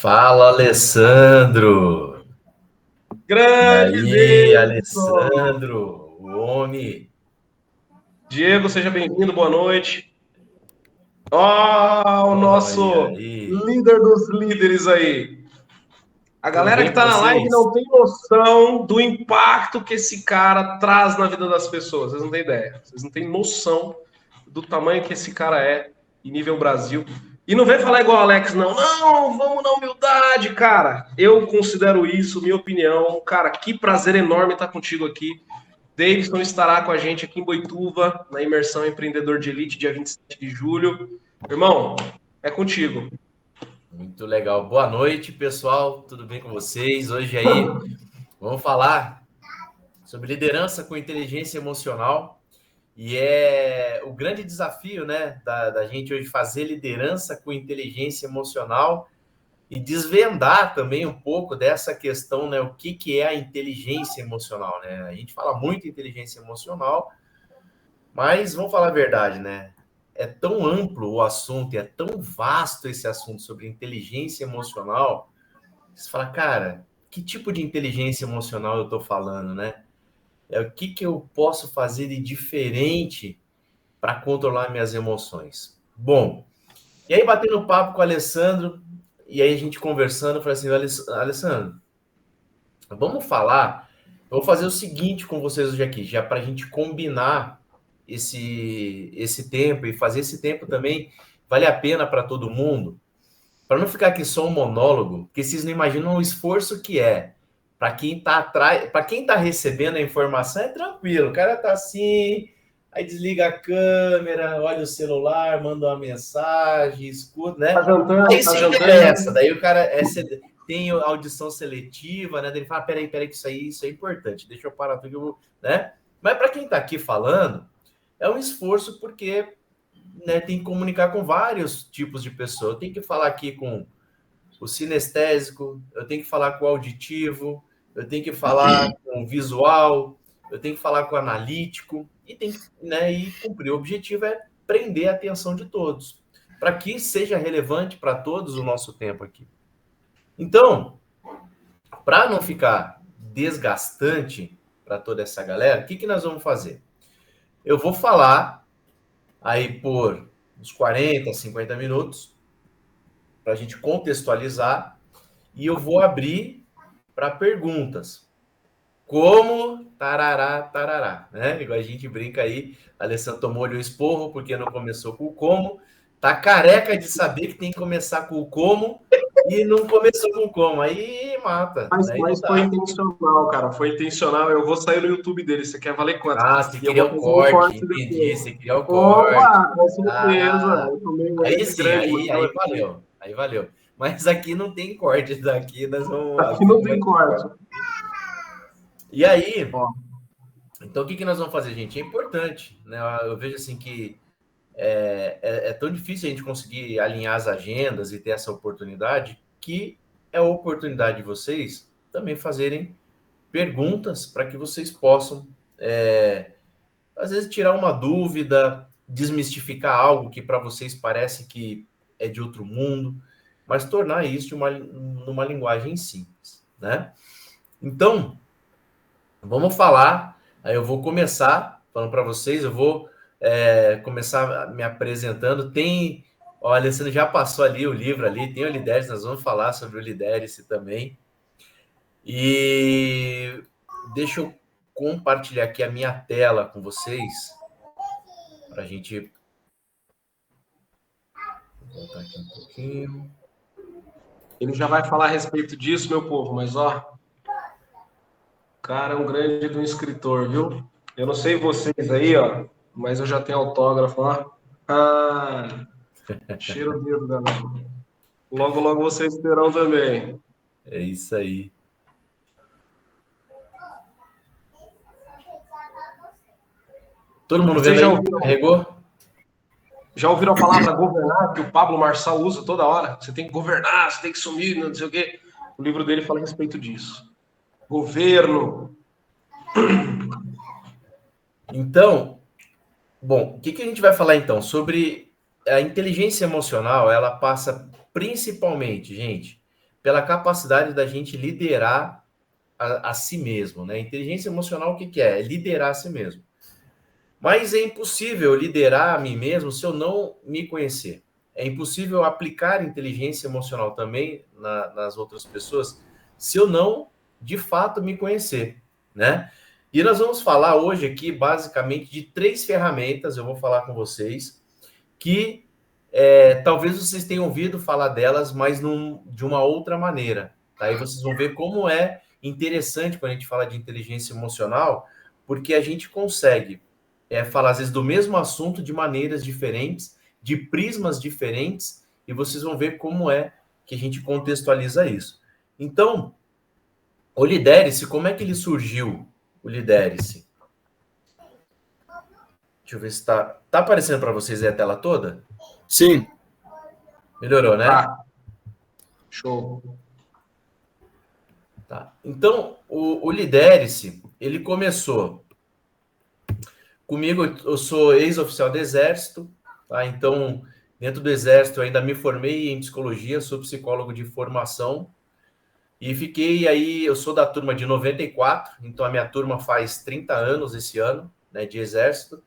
Fala, Alessandro! E Grande aí, Davidson! Alessandro, o homem? Diego, seja bem-vindo, boa noite. Ó, o Olha nosso aí, líder dos líderes aí. A tudo galera bem que com tá na live vocês? não tem noção do impacto que esse cara traz na vida das pessoas. Vocês não têm ideia. Vocês não têm noção do tamanho que esse cara é em nível Brasil. E não vem falar igual o Alex, não. Não, vamos na humildade, cara. Eu considero isso, minha opinião. Cara, que prazer enorme estar contigo aqui. Davidson estará com a gente aqui em Boituva, na imersão Empreendedor de Elite, dia 27 de julho. Irmão, é contigo. Muito legal. Boa noite, pessoal, tudo bem com vocês? Hoje aí vamos falar sobre liderança com inteligência emocional. E é o grande desafio, né, da gente hoje fazer liderança com inteligência emocional e desvendar também um pouco dessa questão, né? O que é a inteligência emocional, né? A gente fala muito em inteligência emocional, mas vamos falar a verdade, né? É tão amplo o assunto e é tão vasto esse assunto sobre inteligência emocional. Você fala, cara, que tipo de inteligência emocional eu tô falando, né? É o que eu posso fazer de diferente para controlar minhas emoções. Bom, e aí batendo papo com o Alessandro, e aí a gente conversando, eu falei assim, Alessandro, vamos falar. Eu vou fazer o seguinte com vocês hoje aqui, já para a gente combinar esse tempo e fazer esse tempo também vale a pena para todo mundo, para não ficar aqui só um monólogo, porque vocês não imaginam o esforço que é. Para quem está atrás, para quem está recebendo a informação é tranquilo, o cara tá assim, aí desliga a câmera, olha o celular, manda uma mensagem, escuta, Tá né? jantando, Aí tá se interessa, jantando. daí o cara tem audição seletiva, né? Ele fala, peraí, que isso é importante, deixa eu parar tudo, né? Mas para quem está aqui falando, é um esforço porque, né, tem que comunicar com vários tipos de pessoas. Eu tenho que falar aqui com o sinestésico, eu tenho que falar com o auditivo, eu tenho que falar com o visual, eu tenho que falar com o analítico e tem que, né, e cumprir. O objetivo é prender a atenção de todos, para que seja relevante para todos o nosso tempo aqui. Então, para não ficar desgastante para toda essa galera, o que nós vamos fazer? Eu vou falar aí por uns 40, 50 minutos para a gente contextualizar e eu vou abrir para perguntas. Como tarará, tarará, né? Igual a gente brinca aí, a Alessandra tomou-lhe o esporro porque não começou com o como, tá careca de saber que tem que começar com o como e não começou com o como, aí mata, aí não Mas foi dá. intencional, cara. Foi intencional. Eu vou sair no YouTube dele. Você quer valer quanto? Ah, se E eu queria vou o fazer um corte, corte entendi, depois. se queria o corte. Opa, com certeza. Ah, Eu tomei um aí L sim, grande aí naquela vez. valeu, aí valeu. Mas aqui não tem corte, daqui nós vamos, Aqui aqui não não vai tem ter corte. corte. E aí, Ó, então o que nós vamos fazer, gente? É importante, né? Eu vejo assim que é tão difícil a gente conseguir alinhar as agendas e ter essa oportunidade, que é a oportunidade de vocês também fazerem perguntas para que vocês possam, às vezes, tirar uma dúvida, desmistificar algo que para vocês parece que é de outro mundo, mas tornar isso numa linguagem simples, né? Então, vamos falar. Aí eu vou começar falando para vocês. Eu vou começar me apresentando. Tem, ó, o Alessandro já passou ali o livro ali. Tem o Lidere. Nós vamos falar sobre o Lidere-se também. E deixa eu compartilhar aqui a minha tela com vocês para a gente voltar aqui um pouquinho. ele já vai falar a respeito disso, meu povo, mas ó, o cara é um grande do escritor, viu? Eu não sei vocês aí, ó, mas eu já tenho autógrafo, ó. Ah, cheiro o dedo, galera. Logo, logo vocês terão também. É isso aí. Todo mundo Vocês vendo aí? Carregou? já ouviram a palavra governar, que o Pablo Marçal usa toda hora? Você tem que governar, você tem que sumir, não sei o quê. O livro dele fala a respeito disso. Governo. Então, bom, o que a gente vai falar então? Sobre a inteligência emocional, ela passa principalmente, gente, pela capacidade da gente liderar a si mesmo, né? Inteligência emocional, o que, que é? É liderar a si mesmo. Mas é impossível liderar a mim mesmo se eu não me conhecer. É impossível aplicar inteligência emocional também nas outras pessoas se eu não, de fato, me conhecer, né? E nós vamos falar hoje aqui, basicamente, de 3 ferramentas, eu vou falar com vocês, que talvez vocês tenham ouvido falar delas, mas de uma outra maneira. Tá? Aí vocês vão ver como é interessante quando a gente fala de inteligência emocional, porque a gente consegue falar, às vezes, do mesmo assunto de maneiras diferentes, de prismas diferentes, e vocês vão ver como é que a gente contextualiza isso. Então, o Lidere-se, como é que ele surgiu, o Lidere-se? Deixa eu ver se tá aparecendo para vocês aí a tela toda? Sim. Melhorou, né? Tá. Show. Tá. Então, o Lidere-se, ele começou comigo, eu sou ex-oficial do Exército, tá? Então, dentro do Exército, eu ainda me formei em psicologia, sou psicólogo de formação, e fiquei aí, eu sou da turma de 94, então a minha turma faz 30 anos esse ano, né, de Exército,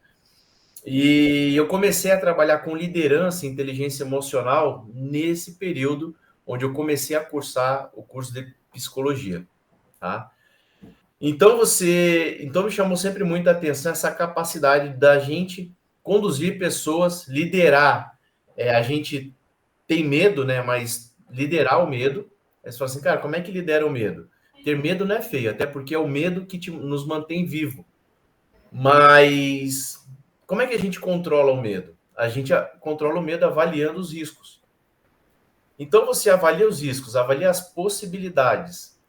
e eu comecei a trabalhar com liderança e inteligência emocional nesse período onde eu comecei a cursar o curso de psicologia, tá? Então me chamou sempre muita atenção essa capacidade da gente conduzir pessoas, liderar. A gente tem medo, né? Mas liderar o medo. Aí você fala assim, cara, como é que lidera o medo? Ter medo não é feio, até porque é o medo que nos mantém vivo. Mas como é que a gente controla o medo? A gente controla o medo avaliando os riscos. Então você avalia os riscos, avalia as possibilidades.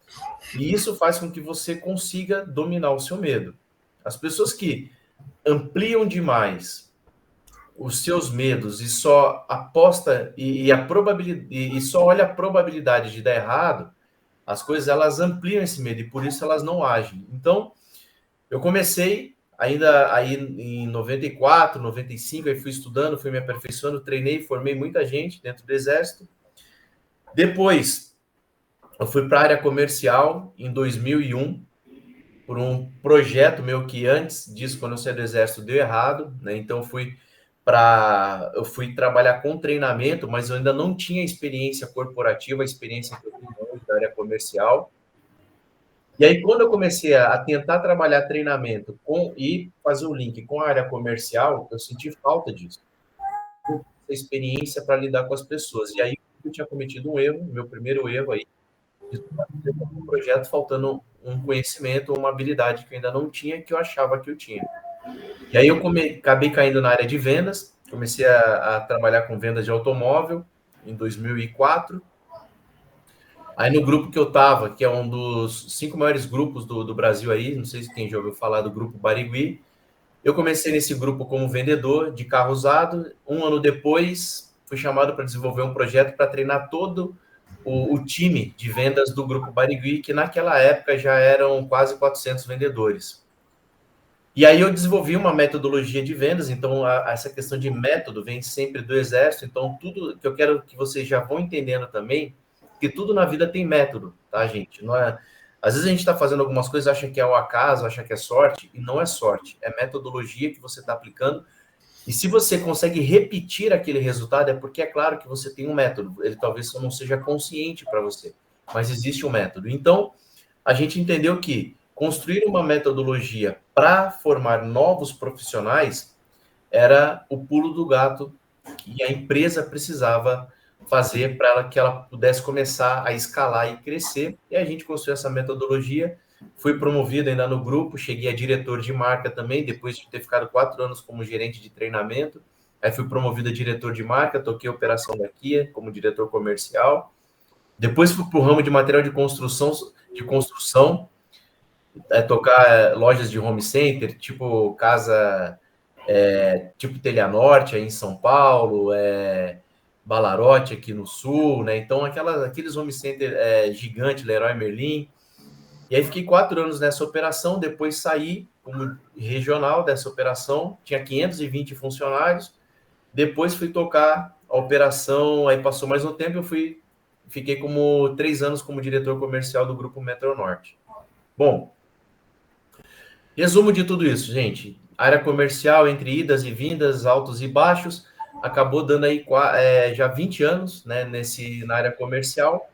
E isso faz com que você consiga dominar o seu medo. As pessoas que ampliam demais os seus medos e só aposta a probabilidade e só olha a probabilidade de dar errado, as coisas elas ampliam esse medo e por isso elas não agem. Então, eu comecei ainda aí em 94, 95, aí fui estudando, fui me aperfeiçoando, treinei, formei muita gente dentro do Exército. Depois, eu fui para a área comercial em 2001, por um projeto meu que antes disso, quando eu saí do Exército, deu errado, né? Então eu fui trabalhar com treinamento, mas eu ainda não tinha experiência corporativa, a experiência que eu tenho hoje da área comercial. E aí, quando eu comecei a tentar trabalhar treinamento e fazer o link com a área comercial, eu senti falta disso. Essa experiência para lidar com as pessoas. E aí, eu tinha cometido um erro, meu primeiro erro aí, um projeto faltando um conhecimento, uma habilidade que eu ainda não tinha, que eu achava que eu tinha. E aí eu acabei caindo na área de vendas, comecei a trabalhar com vendas de automóvel em 2004. Aí no grupo que eu estava, que é um dos 5 maiores grupos do Brasil aí, não sei se quem já ouviu falar do grupo Barigui, eu comecei nesse grupo como vendedor de carro usado. Um ano depois, fui chamado para desenvolver um projeto para treinar todo o time de vendas do Grupo Barigui, que naquela época já eram quase 400 vendedores. E aí eu desenvolvi uma metodologia de vendas, então essa questão de método vem sempre do Exército, então tudo que eu quero que vocês já vão entendendo também, que tudo na vida tem método, tá, gente? Não é... Às vezes a gente está fazendo algumas coisas, acha que é o acaso, acha que é sorte, e não é sorte, é metodologia que você está aplicando. E se você consegue repetir aquele resultado, é porque é claro que você tem um método. Ele talvez só não seja consciente para você, mas existe um método. Então, a gente entendeu que construir uma metodologia para formar novos profissionais era o pulo do gato que a empresa precisava fazer para que ela pudesse começar a escalar e crescer. E a gente construiu essa metodologia. Fui promovido ainda no grupo, cheguei a diretor de marca também, depois de ter ficado 4 anos como gerente de treinamento. Aí fui promovido a diretor de marca, toquei a operação da Kia como diretor comercial. Depois fui para o ramo de material de construção, tocar lojas de home center, tipo casa, tipo Telha Norte aí em São Paulo, Balarote aqui no Sul, né? Então aqueles home center gigante, Leroy Merlin. E aí fiquei 4 anos nessa operação, depois saí como regional dessa operação, tinha 520 funcionários, depois fui tocar a operação, aí passou mais um tempo, eu fui fiquei como 3 anos como diretor comercial do Grupo Metronorte. Bom, resumo de tudo isso, gente. Área comercial, entre idas e vindas, altos e baixos, acabou dando aí já 20 anos, né, na área comercial,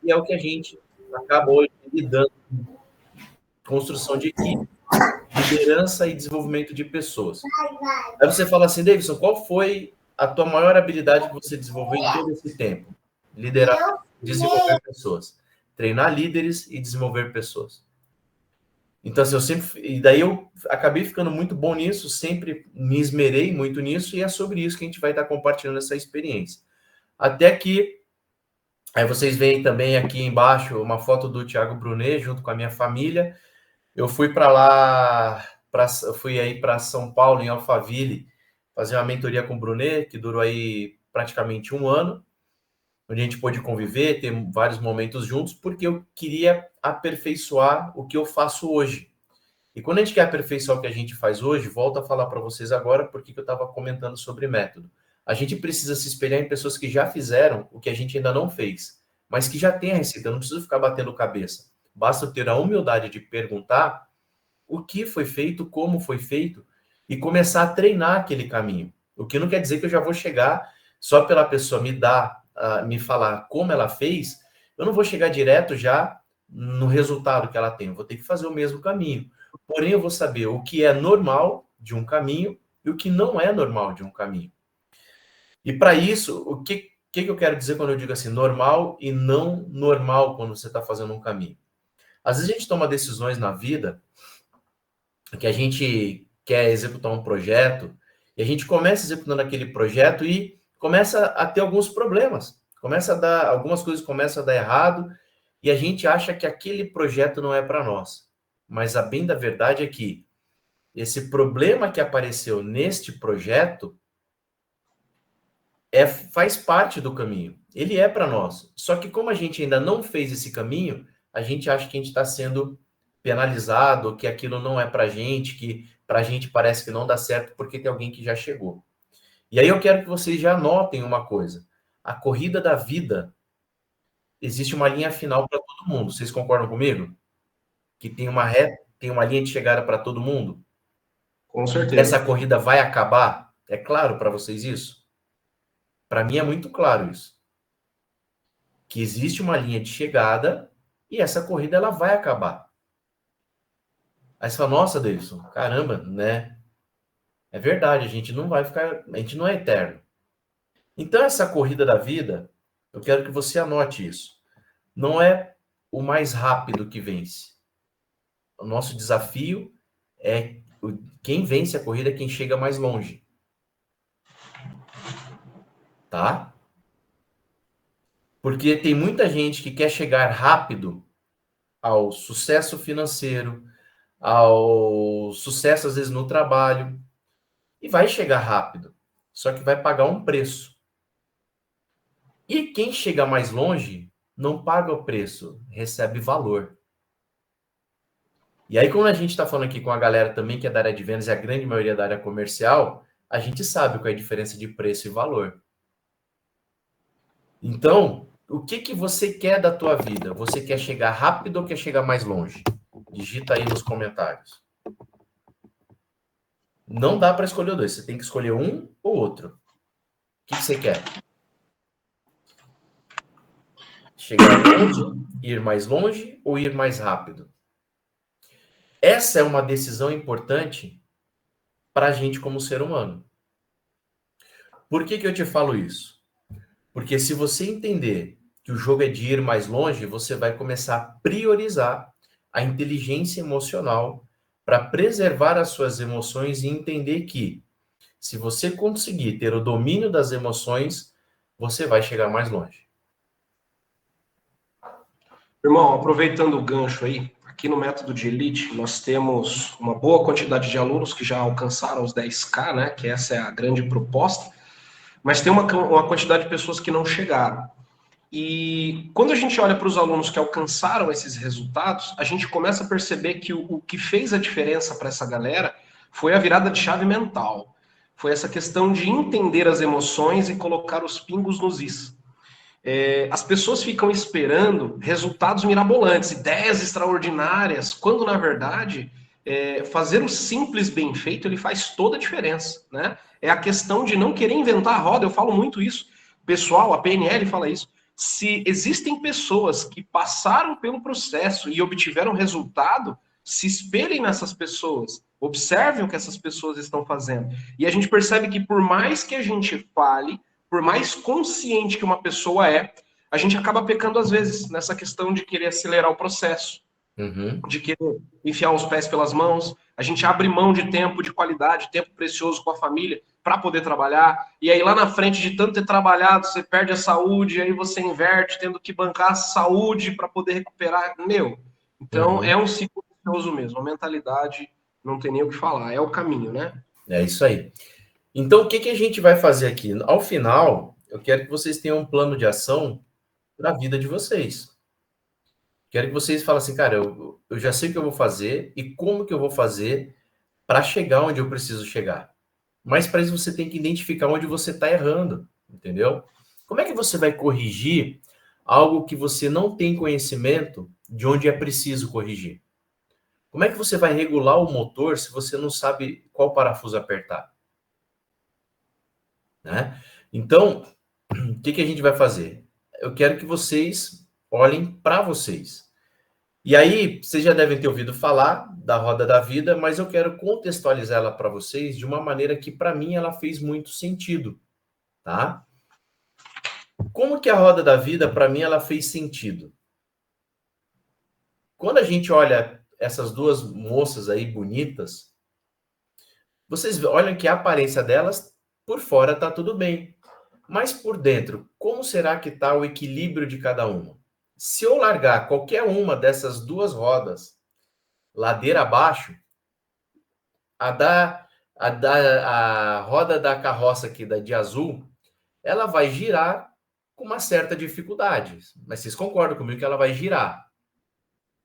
e é o que a gente acaba hoje lidando com construção de equipe, liderança e desenvolvimento de pessoas. Aí você fala assim, Davidson, qual foi a tua maior habilidade que você desenvolveu em todo esse tempo? Liderar, desenvolver pessoas. Treinar líderes e desenvolver pessoas. Então, assim, e daí eu acabei ficando muito bom nisso, sempre me esmerei muito nisso, e é sobre isso que a gente vai estar compartilhando essa experiência. Até que, aí vocês veem também aqui embaixo uma foto do Thiago Brunet, junto com a minha família. Eu fui para lá, fui aí para São Paulo, em Alphaville, fazer uma mentoria com o Brunet, que durou aí praticamente 1 ano, onde a gente pôde conviver, ter vários momentos juntos, porque eu queria aperfeiçoar o que eu faço hoje. E quando a gente quer aperfeiçoar o que a gente faz hoje, volto a falar para vocês agora, porque eu estava comentando sobre método. A gente precisa se espelhar em pessoas que já fizeram o que a gente ainda não fez, mas que já tem a receita. Eu não preciso ficar batendo cabeça. Basta ter a humildade de perguntar o que foi feito, como foi feito, e começar a treinar aquele caminho. O que não quer dizer que eu já vou chegar só pela pessoa me falar como ela fez, eu não vou chegar direto já no resultado que ela tem. Eu vou ter que fazer o mesmo caminho. Porém, eu vou saber o que é normal de um caminho e o que não é normal de um caminho. E para isso, o que eu quero dizer quando eu digo assim, normal e não normal quando você está fazendo um caminho? Às vezes a gente toma decisões na vida que a gente quer executar um projeto e a gente começa executando aquele projeto e começa a ter alguns problemas. Algumas coisas começam a dar errado e a gente acha que aquele projeto não é para nós. Mas a bem da verdade é que esse problema que apareceu neste projeto faz parte do caminho. Ele é para nós. Só que como a gente ainda não fez esse caminho, a gente acha que a gente está sendo penalizado, que aquilo não é para a gente, que para a gente parece que não dá certo porque tem alguém que já chegou. E aí eu quero que vocês já notem uma coisa. A corrida da vida, existe uma linha final para todo mundo. Vocês concordam comigo? Que tem uma linha de chegada para todo mundo? Com certeza. Essa corrida vai acabar? É claro para vocês isso? Para mim é muito claro isso. Que existe uma linha de chegada e essa corrida ela vai acabar. Aí você fala, nossa, Davidson, caramba, né? É verdade, a gente não é eterno. Então essa corrida da vida, eu quero que você anote isso. Não é o mais rápido que vence. O nosso desafio é quem vence a corrida é quem chega mais longe. Tá? Porque tem muita gente que quer chegar rápido ao sucesso financeiro, ao sucesso, às vezes, no trabalho, e vai chegar rápido, só que vai pagar um preço. E quem chega mais longe não paga o preço, recebe valor. E aí, quando a gente está falando aqui com a galera também que é da área de vendas e a grande maioria da área comercial, a gente sabe qual é a diferença de preço e valor. Então, o que você quer da tua vida? Você quer chegar rápido ou quer chegar mais longe? Digita aí nos comentários. Não dá para escolher dois. Você tem que escolher um ou outro. O que você quer? Chegar longe, ir mais longe ou ir mais rápido? Essa é uma decisão importante para a gente como ser humano. Por que eu te falo isso? Porque se você entender que o jogo é de ir mais longe, você vai começar a priorizar a inteligência emocional para preservar as suas emoções e entender que, se você conseguir ter o domínio das emoções, você vai chegar mais longe. Irmão, aproveitando o gancho aí, aqui no Método de Elite, nós temos uma boa quantidade de alunos que já alcançaram os 10K, né? Que essa é a grande proposta, mas tem uma quantidade de pessoas que não chegaram. E quando a gente olha para os alunos que alcançaram esses resultados, a gente começa a perceber que o que fez a diferença para essa galera foi a virada de chave mental. Foi essa questão de entender as emoções e colocar os pingos nos is. As pessoas ficam esperando resultados mirabolantes, ideias extraordinárias, quando na verdade fazer o simples bem feito ele faz toda a diferença, né? É a questão de não querer inventar a roda. Eu falo muito isso, pessoal, a PNL fala isso. Se existem pessoas que passaram pelo processo e obtiveram resultado, se espelhem nessas pessoas, observem o que essas pessoas estão fazendo. E a gente percebe que por mais que a gente fale, por mais consciente que uma pessoa é, a gente acaba pecando às vezes nessa questão de querer acelerar o processo, de querer enfiar os pés pelas mãos. A gente abre mão de tempo de qualidade, tempo precioso com a família para poder trabalhar. E aí lá na frente de tanto ter trabalhado, você perde a saúde, e aí você inverte tendo que bancar a saúde para poder recuperar. Então é um ciclo vicioso mesmo. A mentalidade não tem nem o que falar, é o caminho, né? É isso aí. Então, o que a gente vai fazer aqui? Ao final, eu quero que vocês tenham um plano de ação para a vida de vocês. Quero que vocês falem assim, cara, eu já sei o que eu vou fazer e como que eu vou fazer para chegar onde eu preciso chegar. Mas para isso você tem que identificar onde você está errando, entendeu? Como é que você vai corrigir algo que você não tem conhecimento de onde é preciso corrigir? Como é que você vai regular o motor se você não sabe qual parafuso apertar? Né? Então, o que a gente vai fazer? Eu quero que vocês olhem para vocês. E aí, vocês já devem ter ouvido falar da roda da vida, mas eu quero contextualizar ela para vocês de uma maneira que, para mim, ela fez muito sentido, tá? Como que a roda da vida, para mim, ela fez sentido? Quando a gente olha essas duas moças aí bonitas, vocês olham que a aparência delas, por fora, tá tudo bem. Mas por dentro, como será que está o equilíbrio de cada uma? Se eu largar qualquer uma dessas duas rodas ladeira abaixo, a roda da carroça aqui de azul, ela vai girar com uma certa dificuldade. Mas vocês concordam comigo que ela vai girar?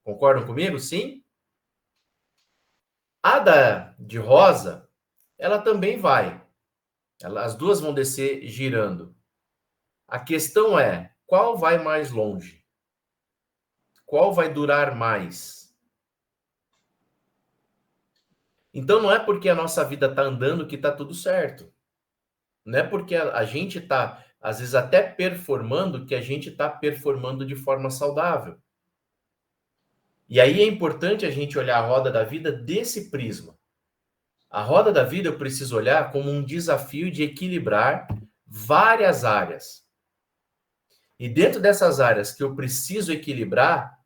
Concordam comigo? Sim? A de rosa, ela também vai. As duas vão descer girando. A questão é, qual vai mais longe? Qual vai durar mais? Então não é porque a nossa vida está andando que está tudo certo. Não é porque a gente está, às vezes, até performando que a gente está performando de forma saudável. E aí é importante a gente olhar a roda da vida desse prisma. A roda da vida eu preciso olhar como um desafio de equilibrar várias áreas. E dentro dessas áreas que eu preciso equilibrar,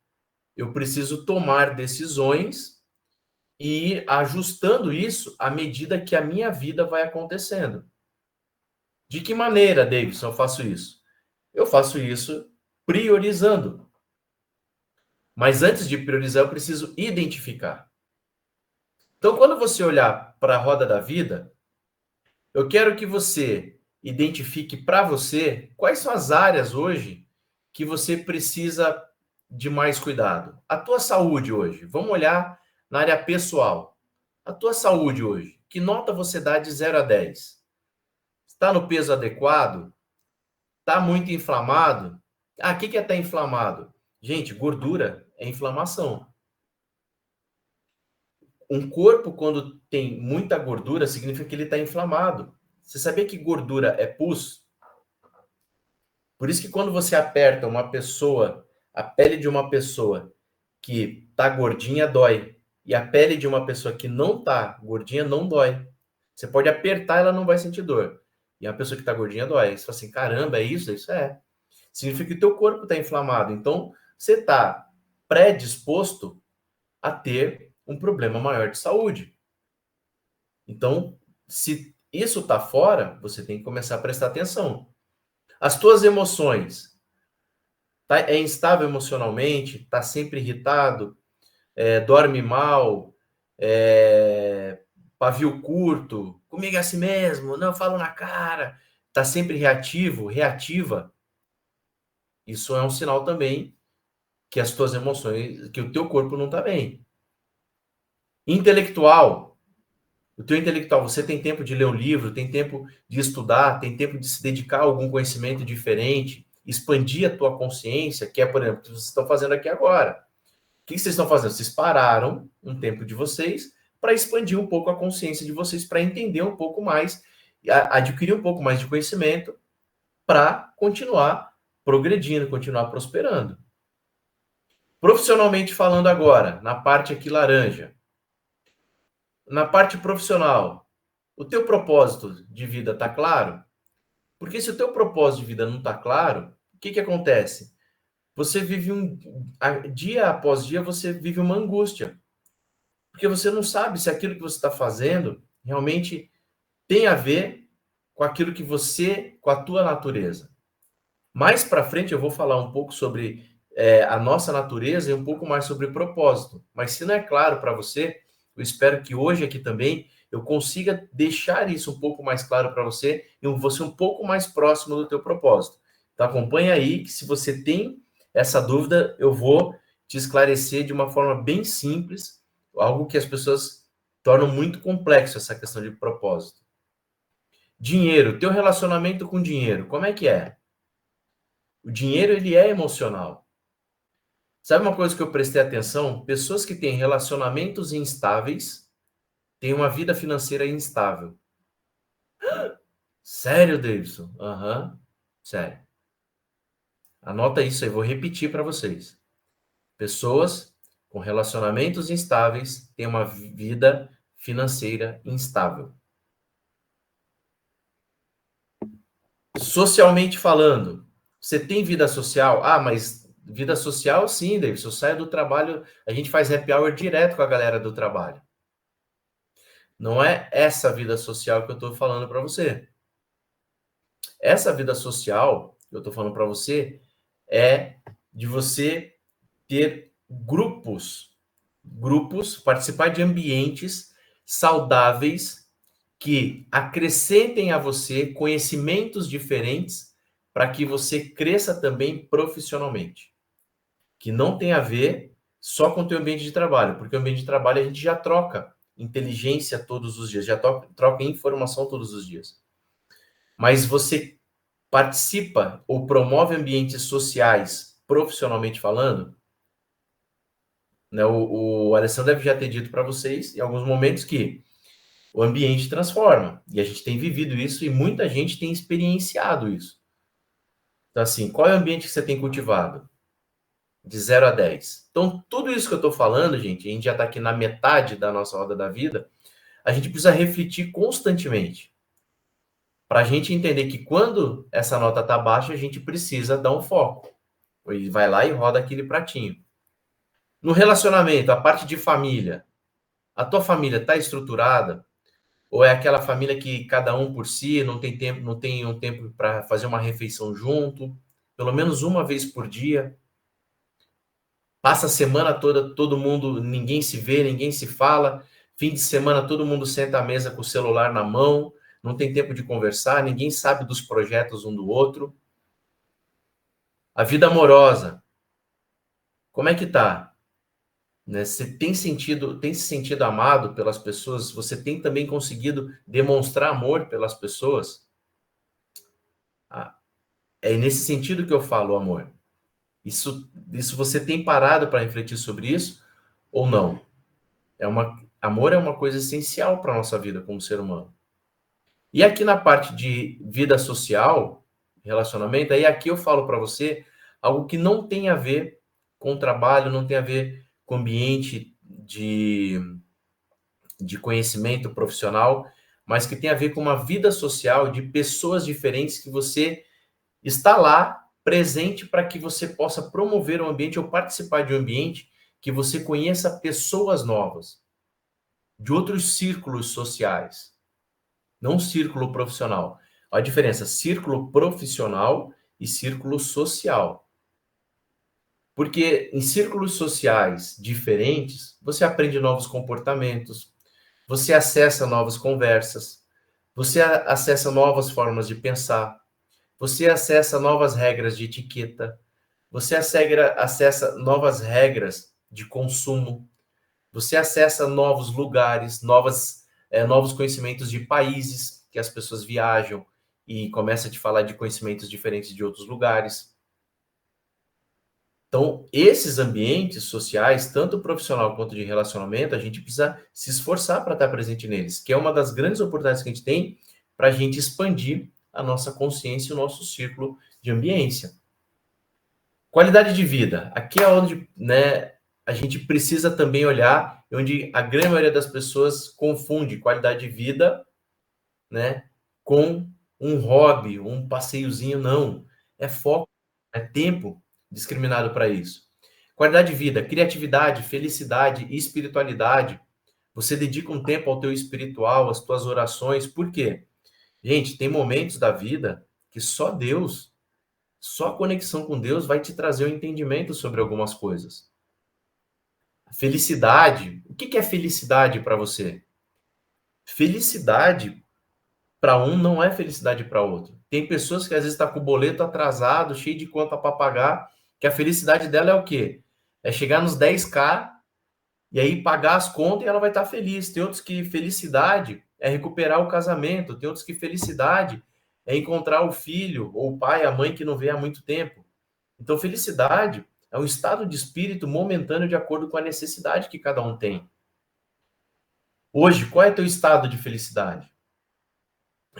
eu preciso tomar decisões e ir ajustando isso à medida que a minha vida vai acontecendo. De que maneira, Davidson, eu faço isso? Eu faço isso priorizando. Mas antes de priorizar, eu preciso identificar. Então, quando você olhar para a roda da vida, eu quero que você identifique para você quais são as áreas hoje que você precisa de mais cuidado. A tua saúde hoje, vamos olhar na área pessoal. A tua saúde hoje, que nota você dá de 0 a 10? Está no peso adequado? Está muito inflamado? Ah, o que é estar inflamado? Gente, gordura é inflamação. Um corpo, quando tem muita gordura, significa que ele está inflamado. Você sabia que gordura é pus? Por isso que quando você aperta uma pessoa, a pele de uma pessoa que está gordinha dói. E a pele de uma pessoa que não está gordinha não dói. Você pode apertar, ela não vai sentir dor. E a pessoa que está gordinha dói. Você fala assim, caramba, é isso? Isso é. Significa que o teu corpo está inflamado. Então, você está predisposto a ter um problema maior de saúde. Então, se isso está fora, você tem que começar a prestar atenção. As tuas emoções, é instável emocionalmente, está sempre irritado, dorme mal, pavio curto, comigo é assim mesmo, não falo na cara, está sempre reativo, reativa. Isso é um sinal também que as tuas emoções, que o teu corpo não está bem. Intelectual. O teu intelectual, você tem tempo de ler um livro, tem tempo de estudar, tem tempo de se dedicar a algum conhecimento diferente, expandir a tua consciência, que é, por exemplo, o que vocês estão fazendo aqui agora. O que vocês estão fazendo? Vocês pararam um tempo de vocês para expandir um pouco a consciência de vocês, para entender um pouco mais, adquirir um pouco mais de conhecimento, para continuar progredindo, continuar prosperando. Profissionalmente falando agora, na parte aqui laranja. Na parte profissional, o teu propósito de vida está claro? Porque se o teu propósito de vida não está claro, o que acontece? Você vive dia após dia, você vive uma angústia. Porque você não sabe se aquilo que você está fazendo realmente tem a ver com aquilo que você, com a tua natureza. Mais para frente eu vou falar um pouco sobre a nossa natureza e um pouco mais sobre propósito. Mas se não é claro para você, eu espero que hoje aqui também eu consiga deixar isso um pouco mais claro para você e você um pouco mais próximo do teu propósito. Então acompanha aí que se você tem essa dúvida, eu vou te esclarecer de uma forma bem simples, algo que as pessoas tornam muito complexo, essa questão de propósito. Dinheiro, teu relacionamento com dinheiro, como é que é? O dinheiro, ele é emocional. Sabe uma coisa que eu prestei atenção? Pessoas que têm relacionamentos instáveis têm uma vida financeira instável. Sério, Davidson? Aham, sério. Anota isso aí, vou repetir para vocês. Pessoas com relacionamentos instáveis têm uma vida financeira instável. Socialmente falando, você tem vida social? Ah, mas vida social, sim, Davidson. Eu saio do trabalho, a gente faz happy hour direto com a galera do trabalho. Não é essa vida social que eu estou falando para você. Essa vida social que eu estou falando para você é de você ter grupos, participar de ambientes saudáveis que acrescentem a você conhecimentos diferentes para que você cresça também profissionalmente. Que não tem a ver só com o teu ambiente de trabalho, porque o ambiente de trabalho a gente já troca inteligência todos os dias, já troca informação todos os dias. Mas você participa ou promove ambientes sociais, profissionalmente falando, né? O Alessandro deve já ter dito para vocês em alguns momentos que o ambiente transforma. E a gente tem vivido isso e muita gente tem experienciado isso. Então, assim, qual é o ambiente que você tem cultivado? De 0 a 10. Então, tudo isso que eu estou falando, gente, a gente já está aqui na metade da nossa roda da vida, a gente precisa refletir constantemente. Para a gente entender que quando essa nota está baixa, a gente precisa dar um foco. E vai lá e roda aquele pratinho. No relacionamento, a parte de família. A tua família está estruturada? Ou é aquela família que cada um por si, não tem um tempo para fazer uma refeição junto, pelo menos uma vez por dia? Passa a semana toda, todo mundo, ninguém se vê, ninguém se fala. Fim de semana, todo mundo senta à mesa com o celular na mão, não tem tempo de conversar, ninguém sabe dos projetos um do outro. A vida amorosa, como é que tá? Né? Você tem se sentido amado pelas pessoas? Você tem também conseguido demonstrar amor pelas pessoas? É nesse sentido que eu falo, amor. Isso você tem parado para refletir sobre isso ou não? Amor é uma coisa essencial para a nossa vida como ser humano. E aqui na parte de vida social, relacionamento, aí aqui eu falo para você algo que não tem a ver com trabalho, não tem a ver com ambiente de conhecimento profissional, mas que tem a ver com uma vida social de pessoas diferentes que você está lá presente para que você possa promover um ambiente ou participar de um ambiente que você conheça pessoas novas, de outros círculos sociais, não círculo profissional. Olha a diferença, círculo profissional e círculo social. Porque em círculos sociais diferentes, você aprende novos comportamentos, você acessa novas conversas, você acessa novas formas de pensar, você acessa novas regras de etiqueta, você acessa novas regras de consumo, você acessa novos lugares, novos conhecimentos de países que as pessoas viajam e começa a te falar de conhecimentos diferentes de outros lugares. Então, esses ambientes sociais, tanto profissional quanto de relacionamento, a gente precisa se esforçar para estar presente neles, que é uma das grandes oportunidades que a gente tem para a gente expandir a nossa consciência e o nosso círculo de ambiência. Qualidade de vida. Aqui é onde, né, a gente precisa também olhar, onde a grande maioria das pessoas confunde qualidade de vida, né, com um hobby, um passeiozinho. Não. É foco, é tempo discriminado para isso. Qualidade de vida, criatividade, felicidade e espiritualidade. Você dedica um tempo ao teu espiritual, às tuas orações. Por quê? Gente, tem momentos da vida que só Deus, só a conexão com Deus vai te trazer o entendimento sobre algumas coisas. Felicidade. O que é felicidade para você? Felicidade para um não é felicidade para outro. Tem pessoas que às vezes estão com o boleto atrasado, cheio de conta para pagar, que a felicidade dela é o quê? É chegar nos 10K e aí pagar as contas e ela vai estar feliz. Tem outros que felicidade é recuperar o casamento. Tem outros que felicidade é encontrar o filho ou o pai, a mãe que não vê há muito tempo. Então, felicidade é um estado de espírito momentâneo de acordo com a necessidade que cada um tem. Hoje, qual é teu estado de felicidade?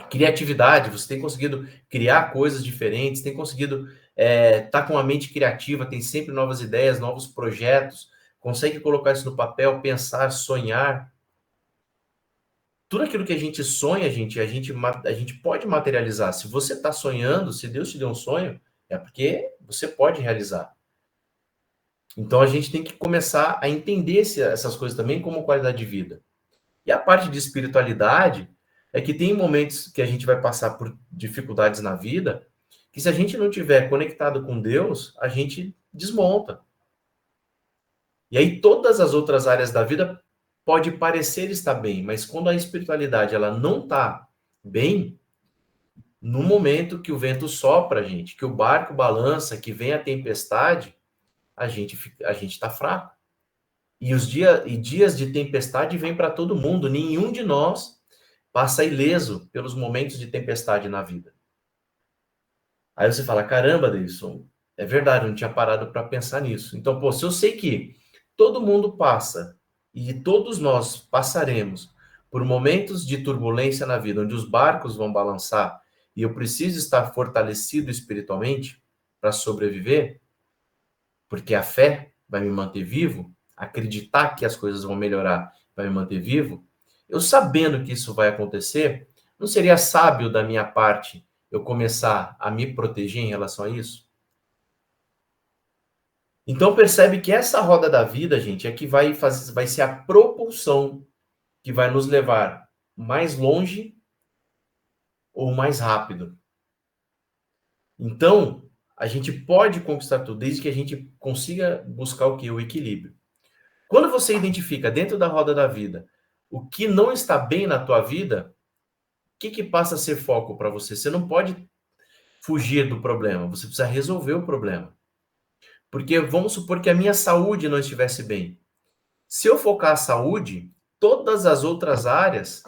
Criatividade, você tem conseguido criar coisas diferentes, tem conseguido estar com a mente criativa, tem sempre novas ideias, novos projetos, consegue colocar isso no papel, pensar, sonhar. Tudo aquilo que a gente sonha, a gente pode materializar. Se você está sonhando, se Deus te deu um sonho, é porque você pode realizar. Então a gente tem que começar a entender essas coisas também como qualidade de vida. E a parte de espiritualidade é que tem momentos que a gente vai passar por dificuldades na vida, que se a gente não tiver conectado com Deus, a gente desmonta. E aí todas as outras áreas da vida pode parecer estar bem, mas quando a espiritualidade ela não está bem, no momento que o vento sopra, gente, que o barco balança, que vem a tempestade, a gente está fraco. E dias de tempestade vêm para todo mundo. Nenhum de nós passa ileso pelos momentos de tempestade na vida. Aí você fala, caramba, Davidson, é verdade, eu não tinha parado para pensar nisso. Então, pô, se eu sei que todo mundo passa e todos nós passaremos por momentos de turbulência na vida, onde os barcos vão balançar e eu preciso estar fortalecido espiritualmente para sobreviver, porque a fé vai me manter vivo, acreditar que as coisas vão melhorar vai me manter vivo, eu sabendo que isso vai acontecer, não seria sábio da minha parte eu começar a me proteger em relação a isso? Então percebe que essa roda da vida, gente, é que vai ser a propulsão que vai nos levar mais longe ou mais rápido. Então, a gente pode conquistar tudo, desde que a gente consiga buscar o quê? O equilíbrio. Quando você identifica dentro da roda da vida o que não está bem na tua vida, o que passa a ser foco para você? Você não pode fugir do problema, você precisa resolver o problema. Porque vamos supor que a minha saúde não estivesse bem. Se eu focar a saúde, todas as outras áreas,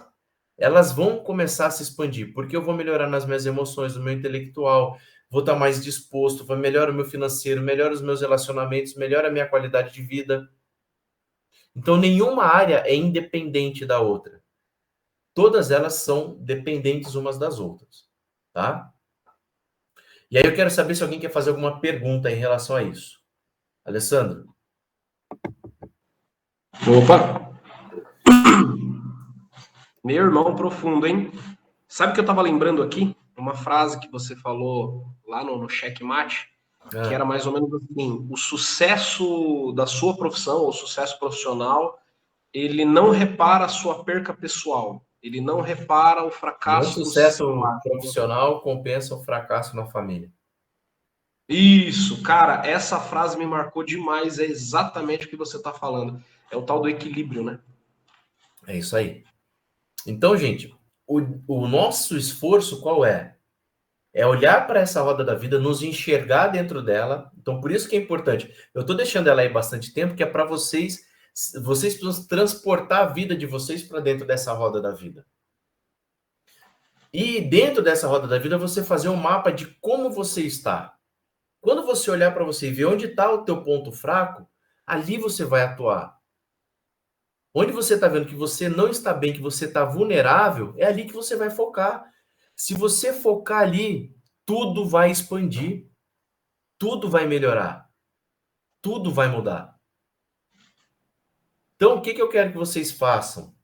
elas vão começar a se expandir, porque eu vou melhorar nas minhas emoções, no meu intelectual, vou estar mais disposto, vou melhorar o meu financeiro, melhora os meus relacionamentos, melhora a minha qualidade de vida. Então, nenhuma área é independente da outra. Todas elas são dependentes umas das outras, tá? E aí eu quero saber se alguém quer fazer alguma pergunta em relação a isso. Alessandro? Opa! Meu irmão profundo, hein? Sabe o que eu tava lembrando aqui? Uma frase que você falou lá no Checkmate, que era mais ou menos assim: o sucesso da sua profissão, o sucesso profissional, ele não repara a sua perca pessoal, ele não repara o fracasso Nenhum do seu sucesso lar. profissional compensa o fracasso na família. Isso, cara, essa frase me marcou demais, é exatamente o que você está falando. É o tal do equilíbrio, né? É isso aí. Então, gente, o nosso esforço qual é? É olhar para essa roda da vida, nos enxergar dentro dela. Então, por isso que é importante. Eu estou deixando ela aí bastante tempo, que é para vocês precisam transportar a vida de vocês para dentro dessa roda da vida. E dentro dessa roda da vida, você fazer um mapa de como você está. Quando você olhar para você e ver onde está o teu ponto fraco, ali você vai atuar. Onde você está vendo que você não está bem, que você está vulnerável, é ali que você vai focar. Se você focar ali, tudo vai expandir, tudo vai melhorar, tudo vai mudar. Então, o que eu quero que vocês façam?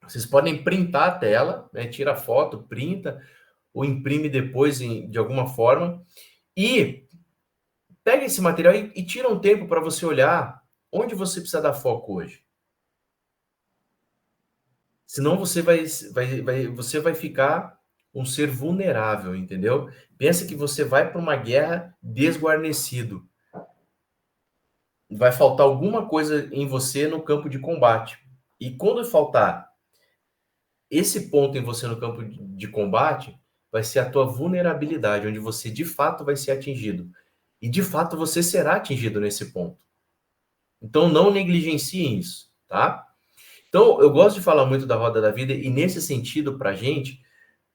Vocês podem printar a tela, né? Tira a foto, printa, ou imprime depois de alguma forma, e pega esse material e tira um tempo para você olhar onde você precisa dar foco hoje. Senão você vai ficar um ser vulnerável, entendeu? Pensa que você vai para uma guerra desguarnecido. Vai faltar alguma coisa em você no campo de combate. E quando faltar esse ponto em você no campo de combate, vai ser a tua vulnerabilidade, onde você de fato vai ser atingido. E de fato você será atingido nesse ponto. Então não negligencie isso, tá? Então eu gosto de falar muito da roda da vida e nesse sentido pra gente,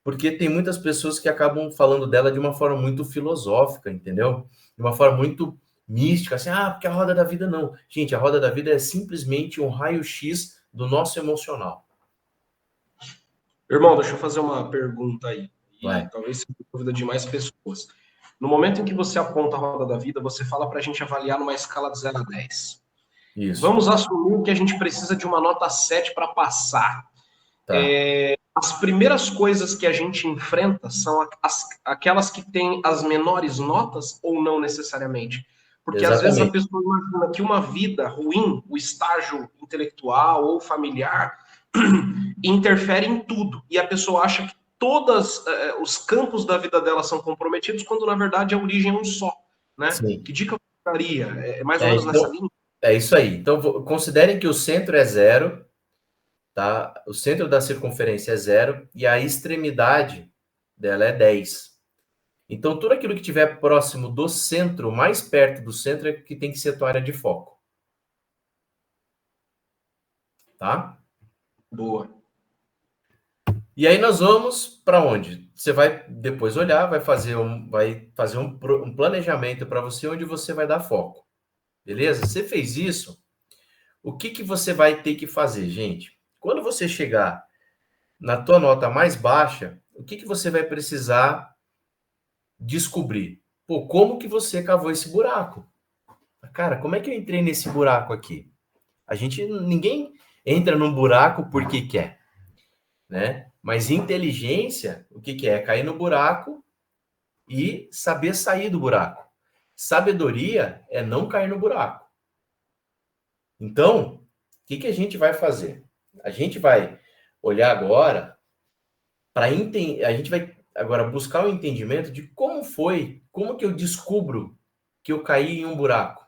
porque tem muitas pessoas que acabam falando dela de uma forma muito filosófica, entendeu? De uma forma muito mística, assim, porque a roda da vida não. Gente, a roda da vida é simplesmente um raio-x do nosso emocional. Irmão, deixa eu fazer uma pergunta aí. E Vai. talvez seja dúvida de mais pessoas. No momento em que você aponta a roda da vida, você fala para a gente avaliar numa escala de 0 a 10. Isso. Vamos assumir que a gente precisa de uma nota 7 para passar. Tá. As primeiras coisas que a gente enfrenta são aquelas que têm as menores notas ou não necessariamente? Porque às vezes a Exatamente. pessoa imagina que uma vida ruim, o estágio intelectual ou familiar, interfere em tudo. E a pessoa acha que todos os campos da vida dela são comprometidos, quando na verdade a origem é um só. Né? Sim. Que dica eu daria? É mais ou menos nessa Então, linha? é isso aí. Então, considerem que o centro é zero, tá? O centro da circunferência é zero e a extremidade dela é 10. Então, tudo aquilo que estiver próximo do centro, mais perto do centro, é que tem que ser a tua área de foco. Tá? Boa. E aí nós vamos para onde? Você vai depois olhar, vai fazer um planejamento para você onde você vai dar foco. Beleza? Você fez isso, o que você vai ter que fazer, gente? Quando você chegar na tua nota mais baixa, o que você vai precisar descobrir? Pô, como que você cavou esse buraco? Cara, como é que eu entrei nesse buraco aqui? Ninguém entra num buraco porque quer, né? Mas inteligência, o que é? É cair no buraco e saber sair do buraco. Sabedoria é não cair no buraco. Então, o que a gente vai fazer? A gente vai olhar agora para entender, a gente vai agora buscar o entendimento de como que eu descubro que eu caí em um buraco?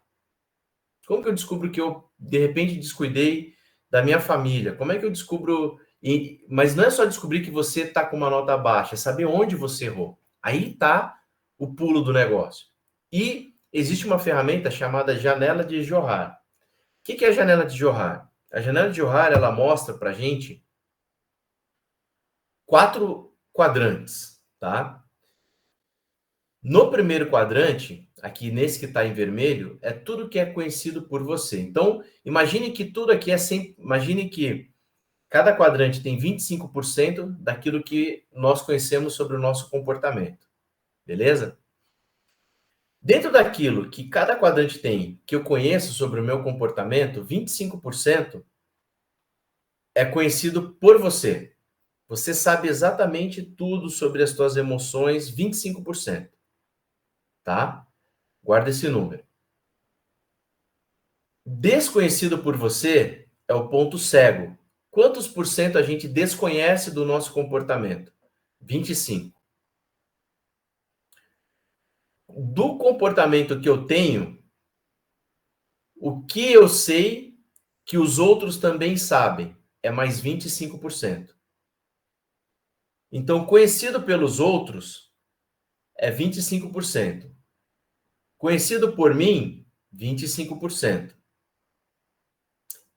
Como que eu descubro que eu, de repente, descuidei da minha família? Como é que eu descubro... Mas não é só descobrir que você está com uma nota baixa, é saber onde você errou. Aí está o pulo do negócio. E existe uma ferramenta chamada janela de Johar. O que é a janela de Johar? A janela de Johar, ela mostra para a gente 4 quadrantes, tá? No primeiro quadrante, aqui nesse que está em vermelho, é tudo que é conhecido por você. Então, imagine que tudo aqui é sempre... Imagine que cada quadrante tem 25% daquilo que nós conhecemos sobre o nosso comportamento. Beleza? Dentro daquilo que cada quadrante tem, que eu conheço sobre o meu comportamento, 25% é conhecido por você. Você sabe exatamente tudo sobre as suas emoções, 25%. Tá? Guarda esse número. Desconhecido por você é o ponto cego. Quantos por cento a gente desconhece do nosso comportamento? 25. Do comportamento que eu tenho, o que eu sei que os outros também sabem é mais 25%. Então, conhecido pelos outros é 25%. Conhecido por mim, 25%.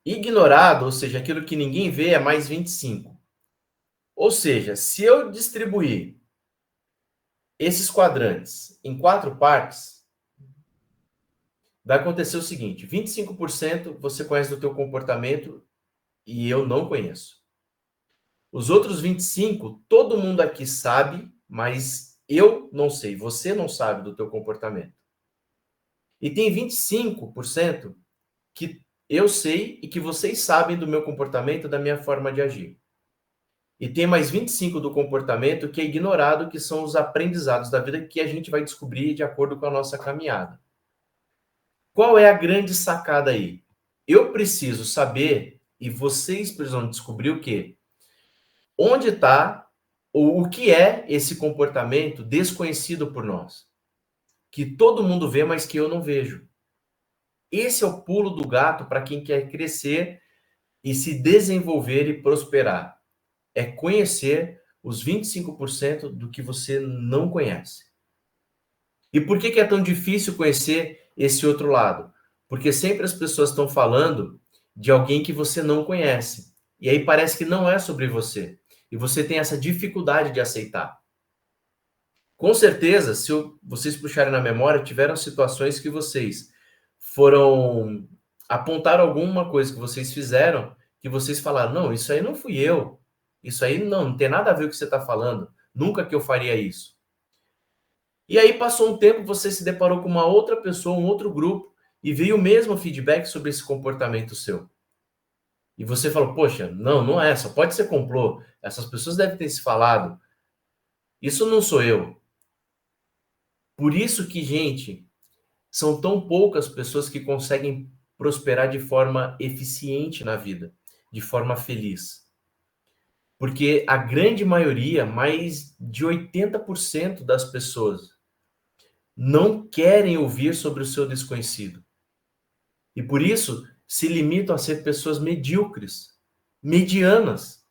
Ignorado, ou seja, aquilo que ninguém vê, é mais 25%. Ou seja, se eu distribuir esses quadrantes em 4 partes, vai acontecer o seguinte, 25% você conhece do teu comportamento e eu não conheço. Os outros 25%, todo mundo aqui sabe, mas eu não sei, você não sabe do teu comportamento. E tem 25% que eu sei e que vocês sabem do meu comportamento, da minha forma de agir. E tem mais 25% do comportamento que é ignorado, que são os aprendizados da vida que a gente vai descobrir de acordo com a nossa caminhada. Qual é a grande sacada aí? Eu preciso saber, e vocês precisam descobrir o quê? Onde está, ou o que é esse comportamento desconhecido por nós? Que todo mundo vê, mas que eu não vejo. Esse é o pulo do gato para quem quer crescer e se desenvolver e prosperar. É conhecer os 25% do que você não conhece. E por que é tão difícil conhecer esse outro lado? Porque sempre as pessoas estão falando de alguém que você não conhece. E aí parece que não é sobre você. E você tem essa dificuldade de aceitar. Com certeza, se vocês puxarem na memória, tiveram situações que vocês foram apontar alguma coisa que vocês fizeram, que vocês falaram, não, isso aí não fui eu. Isso aí não tem nada a ver com o que você está falando. Nunca que eu faria isso. E aí passou um tempo, você se deparou com uma outra pessoa, um outro grupo, e veio o mesmo feedback sobre esse comportamento seu. E você falou, poxa, não é, só pode ser complô. Essas pessoas devem ter se falado. Isso não sou eu. Por isso que, gente, são tão poucas pessoas que conseguem prosperar de forma eficiente na vida, de forma feliz. Porque a grande maioria, mais de 80% das pessoas, não querem ouvir sobre o seu desconhecido. E por isso se limitam a ser pessoas medíocres, medianas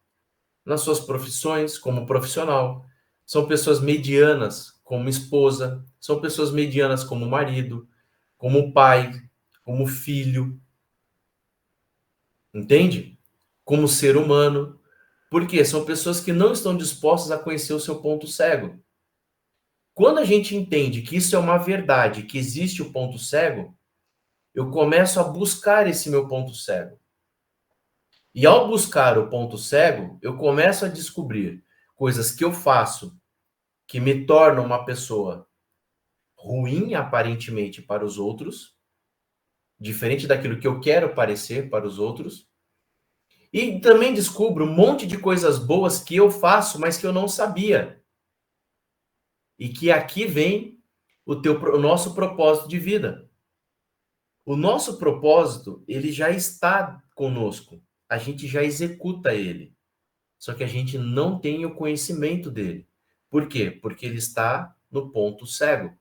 nas suas profissões como profissional. São pessoas medianas como esposa, são pessoas medianas como marido, como pai, como filho. Entende? Como ser humano. Por quê? São pessoas que não estão dispostas a conhecer o seu ponto cego. Quando a gente entende que isso é uma verdade, que existe o ponto cego, eu começo a buscar esse meu ponto cego. E ao buscar o ponto cego, eu começo a descobrir coisas que eu faço que me tornam uma pessoa ruim, aparentemente, para os outros, diferente daquilo que eu quero parecer para os outros. E também descubro um monte de coisas boas que eu faço, mas que eu não sabia. E que aqui vem o nosso propósito de vida. O nosso propósito, ele já está conosco. A gente já executa ele. Só que a gente não tem o conhecimento dele. Por quê? Porque ele está no ponto cego.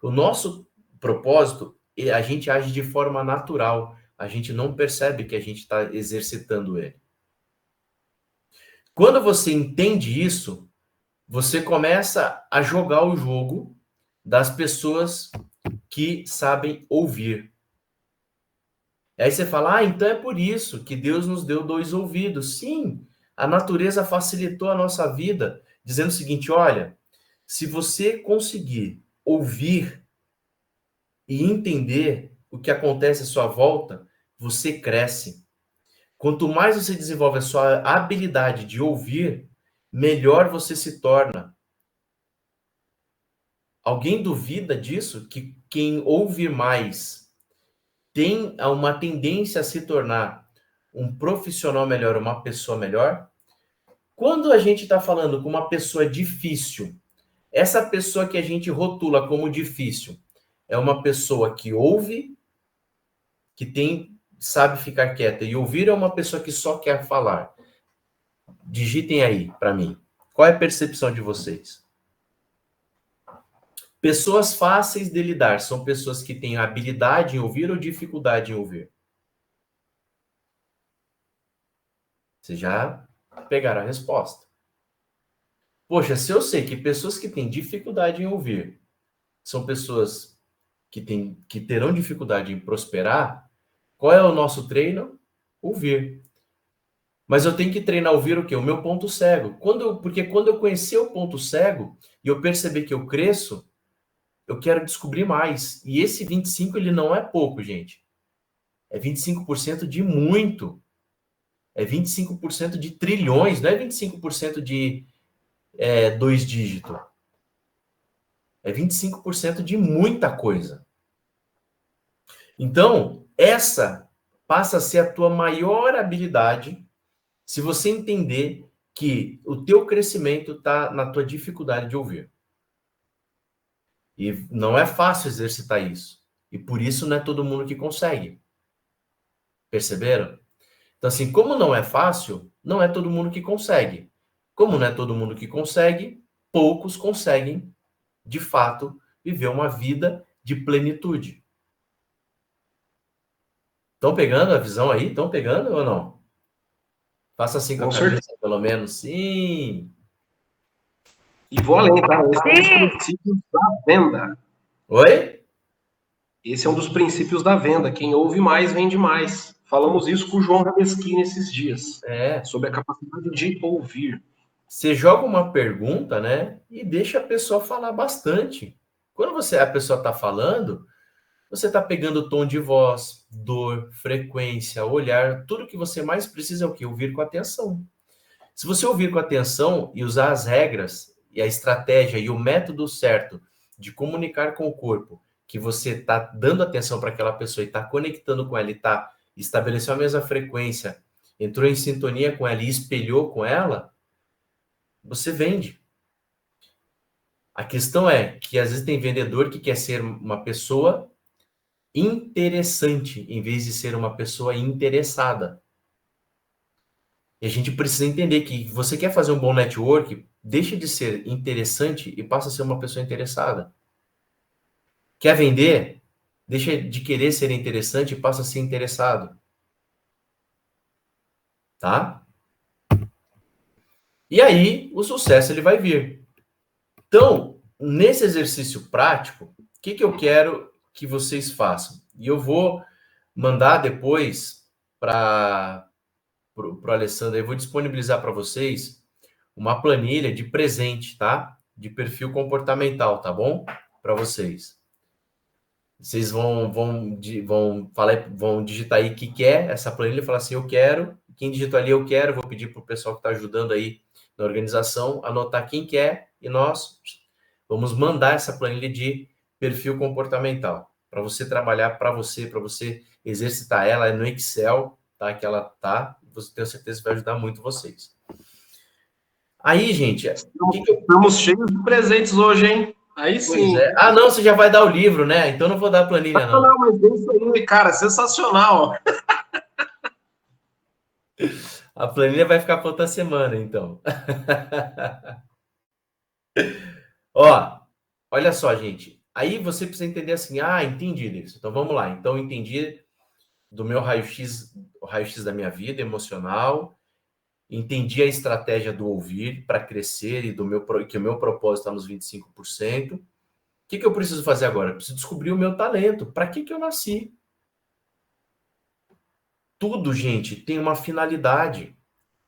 O nosso propósito, a gente age de forma natural. A gente não percebe que a gente está exercitando ele. Quando você entende isso, você começa a jogar o jogo das pessoas que sabem ouvir. E aí você fala, então é por isso que Deus nos deu 2 ouvidos. Sim, a natureza facilitou a nossa vida, dizendo o seguinte, olha, se você conseguir ouvir e entender o que acontece à sua volta, você cresce. Quanto mais você desenvolve a sua habilidade de ouvir, melhor você se torna. Alguém duvida disso? Que quem ouve mais tem uma tendência a se tornar um profissional melhor, uma pessoa melhor? Quando a gente está falando com uma pessoa difícil, essa pessoa que a gente rotula como difícil é uma pessoa que ouve, que sabe ficar quieta, e ouvir é uma pessoa que só quer falar. Digitem aí para mim. Qual é a percepção de vocês? Pessoas fáceis de lidar são pessoas que têm habilidade em ouvir ou dificuldade em ouvir? Vocês já pegaram a resposta. Poxa, se eu sei que pessoas que têm dificuldade em ouvir são pessoas que terão dificuldade em prosperar, qual é o nosso treino? Ouvir. Mas eu tenho que treinar ouvir o quê? O meu ponto cego. Porque quando eu conhecer o ponto cego e eu perceber que eu cresço, eu quero descobrir mais. E esse 25, ele não é pouco, gente. É 25% de muito. É 25% de trilhões, não é 25% de 2 dígitos. É 25% de muita coisa. Então, essa passa a ser a tua maior habilidade se você entender que o teu crescimento está na tua dificuldade de ouvir. E não é fácil exercitar isso. E por isso não é todo mundo que consegue. Perceberam? Então, assim, como não é fácil, não é todo mundo que consegue. Como não é todo mundo que consegue, poucos conseguem, de fato, viver uma vida de plenitude. Estão pegando a visão aí? Estão pegando ou não? Faça assim com a cabeça, pelo menos. Sim. E vou além, tá? Esse é um dos princípios da venda. Oi? Esse é um dos princípios da venda. Quem ouve mais, vende mais. Falamos isso com o João Rameschini esses dias. Sobre a capacidade de ouvir. Você joga uma pergunta, né? E deixa a pessoa falar bastante. Quando a pessoa está falando, você está pegando tom de voz, dor, frequência, olhar. Tudo que você mais precisa é o quê? Ouvir com atenção. Se você ouvir com atenção e usar as regras e a estratégia e o método certo de comunicar com o corpo, que você está dando atenção para aquela pessoa e está conectando com ela e está estabeleceu a mesma frequência, entrou em sintonia com ela e espelhou com ela, você vende. A questão é que às vezes tem vendedor que quer ser uma pessoa interessante em vez de ser uma pessoa interessada. E a gente precisa entender que você quer fazer um bom network, deixa de ser interessante e passa a ser uma pessoa interessada. Quer vender? Deixa de querer ser interessante e passa a ser interessado. Tá? E aí, o sucesso ele vai vir. Então, nesse exercício prático, o que eu quero que vocês façam? E eu vou mandar depois para o Alessandro, eu vou disponibilizar para vocês uma planilha de presente, tá? De perfil comportamental, tá bom? Para vocês. Vocês vão digitar aí o que quer essa planilha e falar assim, eu quero. Quem digitou ali, eu quero. Vou pedir para o pessoal que está ajudando aí na organização anotar quem quer e nós vamos mandar essa planilha de perfil comportamental para você trabalhar para você exercitar ela é no Excel, tá? Que ela tá. Você tenho certeza que vai ajudar muito vocês. Aí, gente, estamos cheios de presentes hoje, hein? Aí sim. É. Ah, não, você já vai dar o livro, né? Então não vou dar a planilha, não. Não, mas é isso aí, cara, sensacional. A planilha vai ficar para outra semana, então. Ó, olha só, gente. Aí você precisa entender assim, entendi disso. Então vamos lá. Então entendi do meu raio-x, o raio-x da minha vida emocional, entendi a estratégia do ouvir para crescer e que o meu propósito está nos 25%. O que eu preciso fazer agora? Eu preciso descobrir o meu talento. Para que eu nasci? Tudo, gente, tem uma finalidade.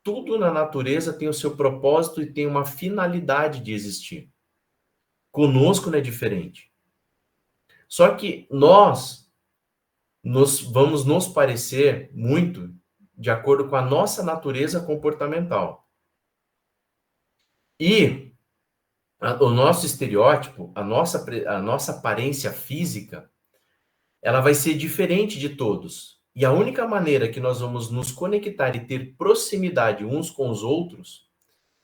Tudo na natureza tem o seu propósito e tem uma finalidade de existir. Conosco não é diferente. Só que nós vamos nos parecer muito de acordo com a nossa natureza comportamental. E o nosso estereótipo, a nossa aparência física, ela vai ser diferente de todos. E a única maneira que nós vamos nos conectar e ter proximidade uns com os outros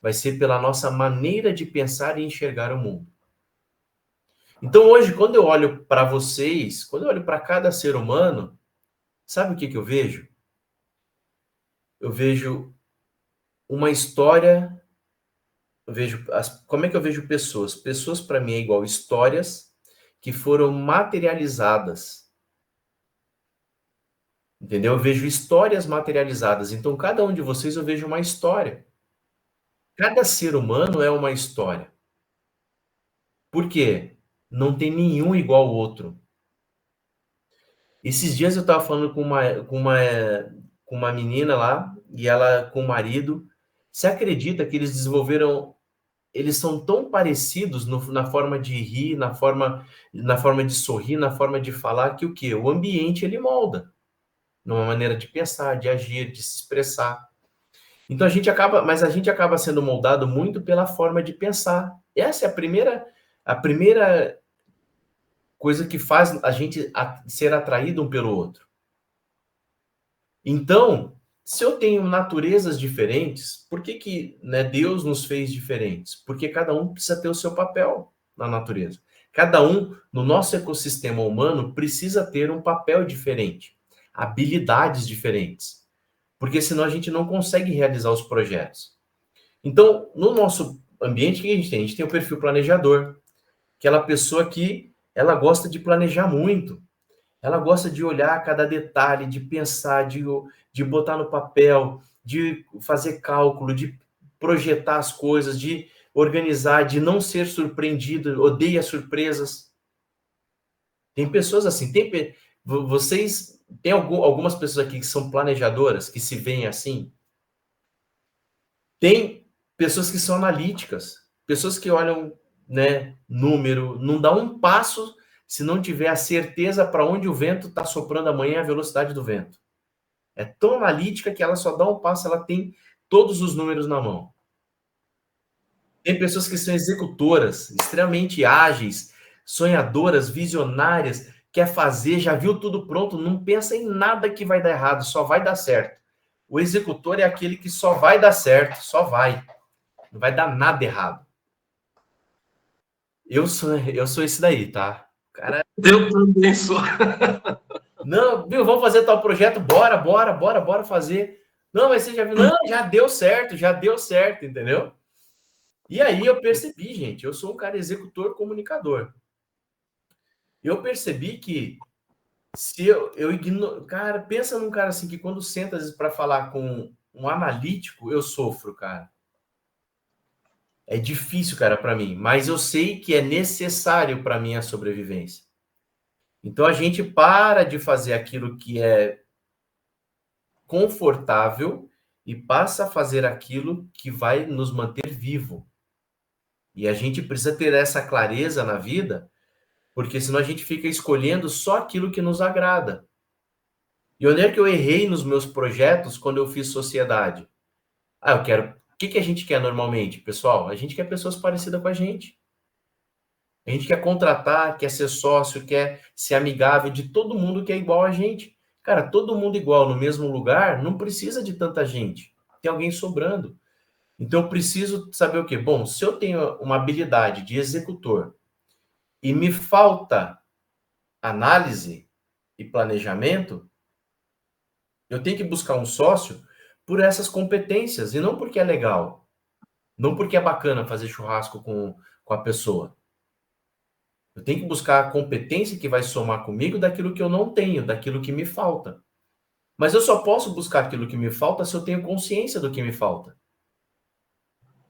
vai ser pela nossa maneira de pensar e enxergar o mundo. Então hoje, quando eu olho para vocês, quando eu olho para cada ser humano, sabe o que eu vejo? Eu vejo uma história, como é que eu vejo pessoas? Pessoas para mim é igual histórias que foram materializadas. Entendeu? Eu vejo histórias materializadas. Então, cada um de vocês eu vejo uma história. Cada ser humano é uma história. Por quê? Não tem nenhum igual ao outro. Esses dias eu estava falando com uma menina lá, e ela com o marido. Você acredita que eles desenvolveram eles são tão parecidos na forma de rir, na forma de sorrir, na forma de falar, que o quê? O ambiente ele molda numa maneira de pensar, de agir, de se expressar. Então a gente acaba sendo moldado muito pela forma de pensar. Essa é a primeira coisa que faz a gente ser atraído um pelo outro. Então, se eu tenho naturezas diferentes, por que, né, Deus nos fez diferentes? Porque cada um precisa ter o seu papel na natureza. Cada um, no nosso ecossistema humano, precisa ter um papel diferente, habilidades diferentes. Porque senão a gente não consegue realizar os projetos. Então, no nosso ambiente, o que a gente tem? A gente tem o perfil planejador, aquela pessoa que ela gosta de planejar muito. Ela gosta de olhar cada detalhe, de pensar, de botar no papel, de fazer cálculo, de projetar as coisas, de organizar, de não ser surpreendido, odeia surpresas. Tem pessoas assim, vocês tem algumas pessoas aqui que são planejadoras, que se veem assim. Tem pessoas que são analíticas, pessoas que olham, né, número, não dá um passo se não tiver a certeza para onde o vento está soprando amanhã e a velocidade do vento. É tão analítica que ela só dá um passo, ela tem todos os números na mão. Tem pessoas que são executoras, extremamente ágeis, sonhadoras, visionárias, quer fazer, já viu tudo pronto, não pensa em nada que vai dar errado, só vai dar certo. O executor é aquele que só vai dar certo, só vai. Não vai dar nada errado. Eu sou esse daí, tá? Cara... Eu também sou. Não, viu, vamos fazer tal projeto, bora fazer. Não, mas você já viu? Não, já deu certo, entendeu? E aí eu percebi, gente, eu sou um cara executor, comunicador. Eu percebi que se eu ignoro... Cara, pensa num cara assim que quando senta às vezes para falar com um analítico, eu sofro, cara. É difícil, cara, para mim, mas eu sei que é necessário para minha sobrevivência. Então a gente para de fazer aquilo que é confortável e passa a fazer aquilo que vai nos manter vivo. E a gente precisa ter essa clareza na vida, porque senão a gente fica escolhendo só aquilo que nos agrada. E onde é que eu errei nos meus projetos quando eu fiz sociedade? Eu quero... O que a gente quer normalmente, pessoal? A gente quer pessoas parecidas com a gente. A gente quer contratar, quer ser sócio, quer ser amigável de todo mundo que é igual a gente. Cara, todo mundo igual no mesmo lugar não precisa de tanta gente. Tem alguém sobrando. Então eu preciso saber o quê? Bom, se eu tenho uma habilidade de executor e me falta análise e planejamento, eu tenho que buscar um sócio por essas competências e não porque é legal. Não porque é bacana fazer churrasco com a pessoa. Eu tenho que buscar a competência que vai somar comigo daquilo que eu não tenho, daquilo que me falta. Mas eu só posso buscar aquilo que me falta se eu tenho consciência do que me falta.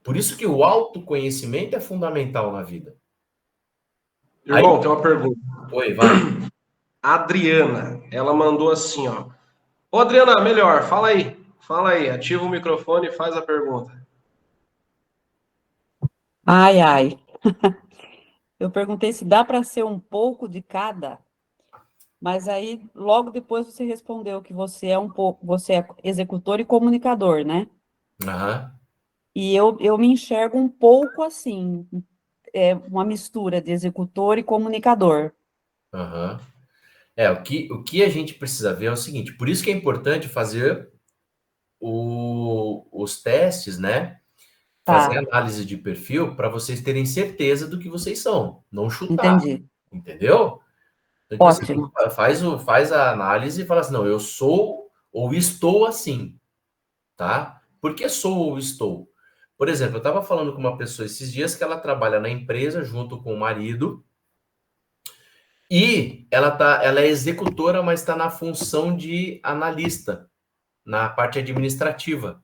Por isso que o autoconhecimento é fundamental na vida. Irmão, aí... tem uma pergunta. Oi, vai. Adriana, ela mandou assim, ó. Ô, Adriana, melhor, fala aí, ativa o microfone e faz a pergunta. Ai. Eu perguntei se dá para ser um pouco de cada, mas aí logo depois você respondeu que você é você é executor e comunicador, né? Uhum. E eu me enxergo um pouco assim, uma mistura de executor e comunicador. Uhum. O que a gente precisa ver é o seguinte, por isso que é importante fazer os testes, né? Fazer análise de perfil para vocês terem certeza do que vocês são, não chutar. Entendi. Entendeu? Então, Ótimo. Você faz a análise e fala assim, não, eu sou ou estou assim, tá? Por que sou ou estou? Por exemplo, eu estava falando com uma pessoa esses dias que ela trabalha na empresa junto com o marido e ela é executora, mas está na função de analista, na parte administrativa.